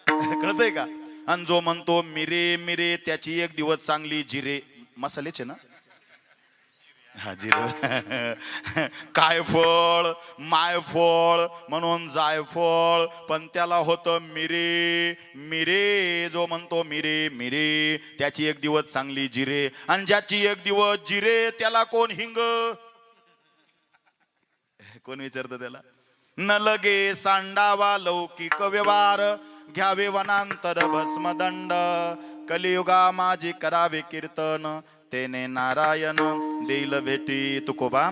कळतंय का? आणि जो म्हणतो मिरे मिरे त्याची एक दिवस चांगली जिरे. मसालेचे ना, हा जिरे. काय फळ मायफळ म्हणून जायफळ, पण त्याला होतं मिरे मिरे. जो म्हणतो मिरे मिरे त्याची एक दिवस चांगली जिरे, आणि ज्याची एक दिवस जिरे त्याला कोण हिंग? कोण विचारतं त्याला? न लगे सांडावा लौकिक व्यवहार घ्यावे वनांतर भस्मदंड कलियुगा माझी करावे कीर्तन तेने नारायण देईल भेटी. तुकोबा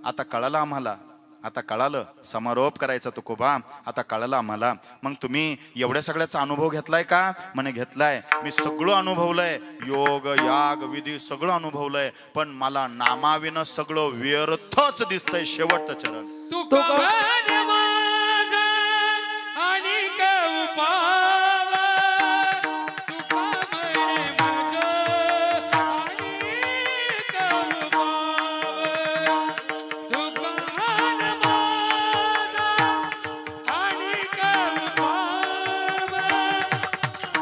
आता कळालं आम्हाला, आता कळालं समारोप करायचा तुकोबा, आता कळालं आम्हाला. मग तुम्ही एवढ्या सगळ्याचा अनुभव घेतलाय का? म्हणे घेतलाय. मी सगळं अनुभवलंय, योग याग विधी सगळं अनुभवलंय, पण मला नामाविनं सगळं व्यर्थच दिसतंय. शेवटचं चरण, तुका म्हणे माझा अनेक उपाव, तुका म्हणे माझा अनेक उपाव, तुका म्हणे माझा अनेक उपाव,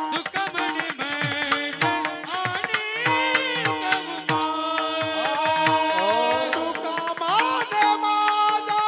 तुका म्हणे माझा अनेक उपाव. तुका मान माझा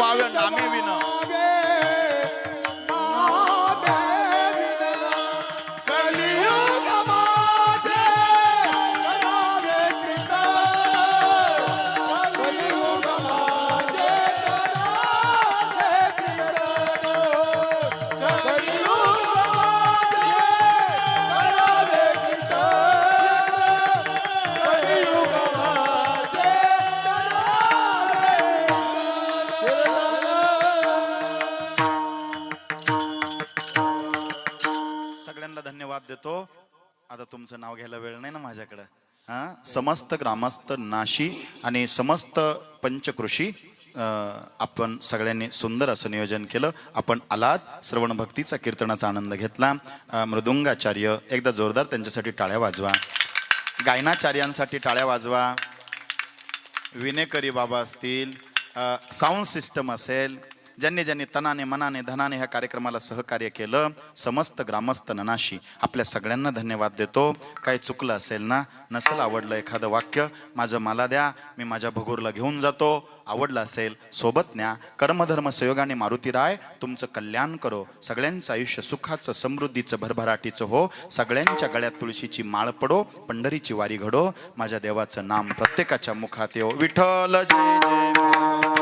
वाव्य नामे विन सगळ्यांना धन्यवाद देतो. आता तुमचं नाव घ्यायला वेळ नाही ना माझ्याकडे. हा, समस्त ग्रामस्थ नाशी आणि समस्त पंचकृषी आपण सगळ्यांनी सुंदर असं नियोजन केलं. आपण आलात, श्रवण भक्तीचा कीर्तनाचा आनंद घेतला. मृदुंगाचार्य एकदा जोरदार त्यांच्यासाठी टाळ्या वाजवा. गायनाचार्यांसाठी टाळ्या वाजवा. विनेकरी बाबा असतील, साऊंड सिस्टम असेल, ज्यांनी ज्यांनी तनाने मनाने धनाने ह्या कार्यक्रमाला सहकार्य केलं, समस्त ग्रामस्थ ननाशी आपल्या सगळ्यांना धन्यवाद देतो. काही चुकलं असेल ना, नसेल आवडलं एखादं वाक्य माझं मला द्या, मी माझ्या भगूरला घेऊन जातो. आवडलं असेल सोबत न्या. कर्मधर्म सहयोगाने मारुती राय तुमचं कल्याण करो. सगळ्यांचं आयुष्य सुखाचं समृद्धीचं भरभराटीचं हो. सगळ्यांच्या गळ्यात तुळशीची माळ पडो. पंढरीची वारी घडो. माझ्या देवाचं नाम प्रत्येकाच्या मुखात येऊ. विठ्ठल जय जय.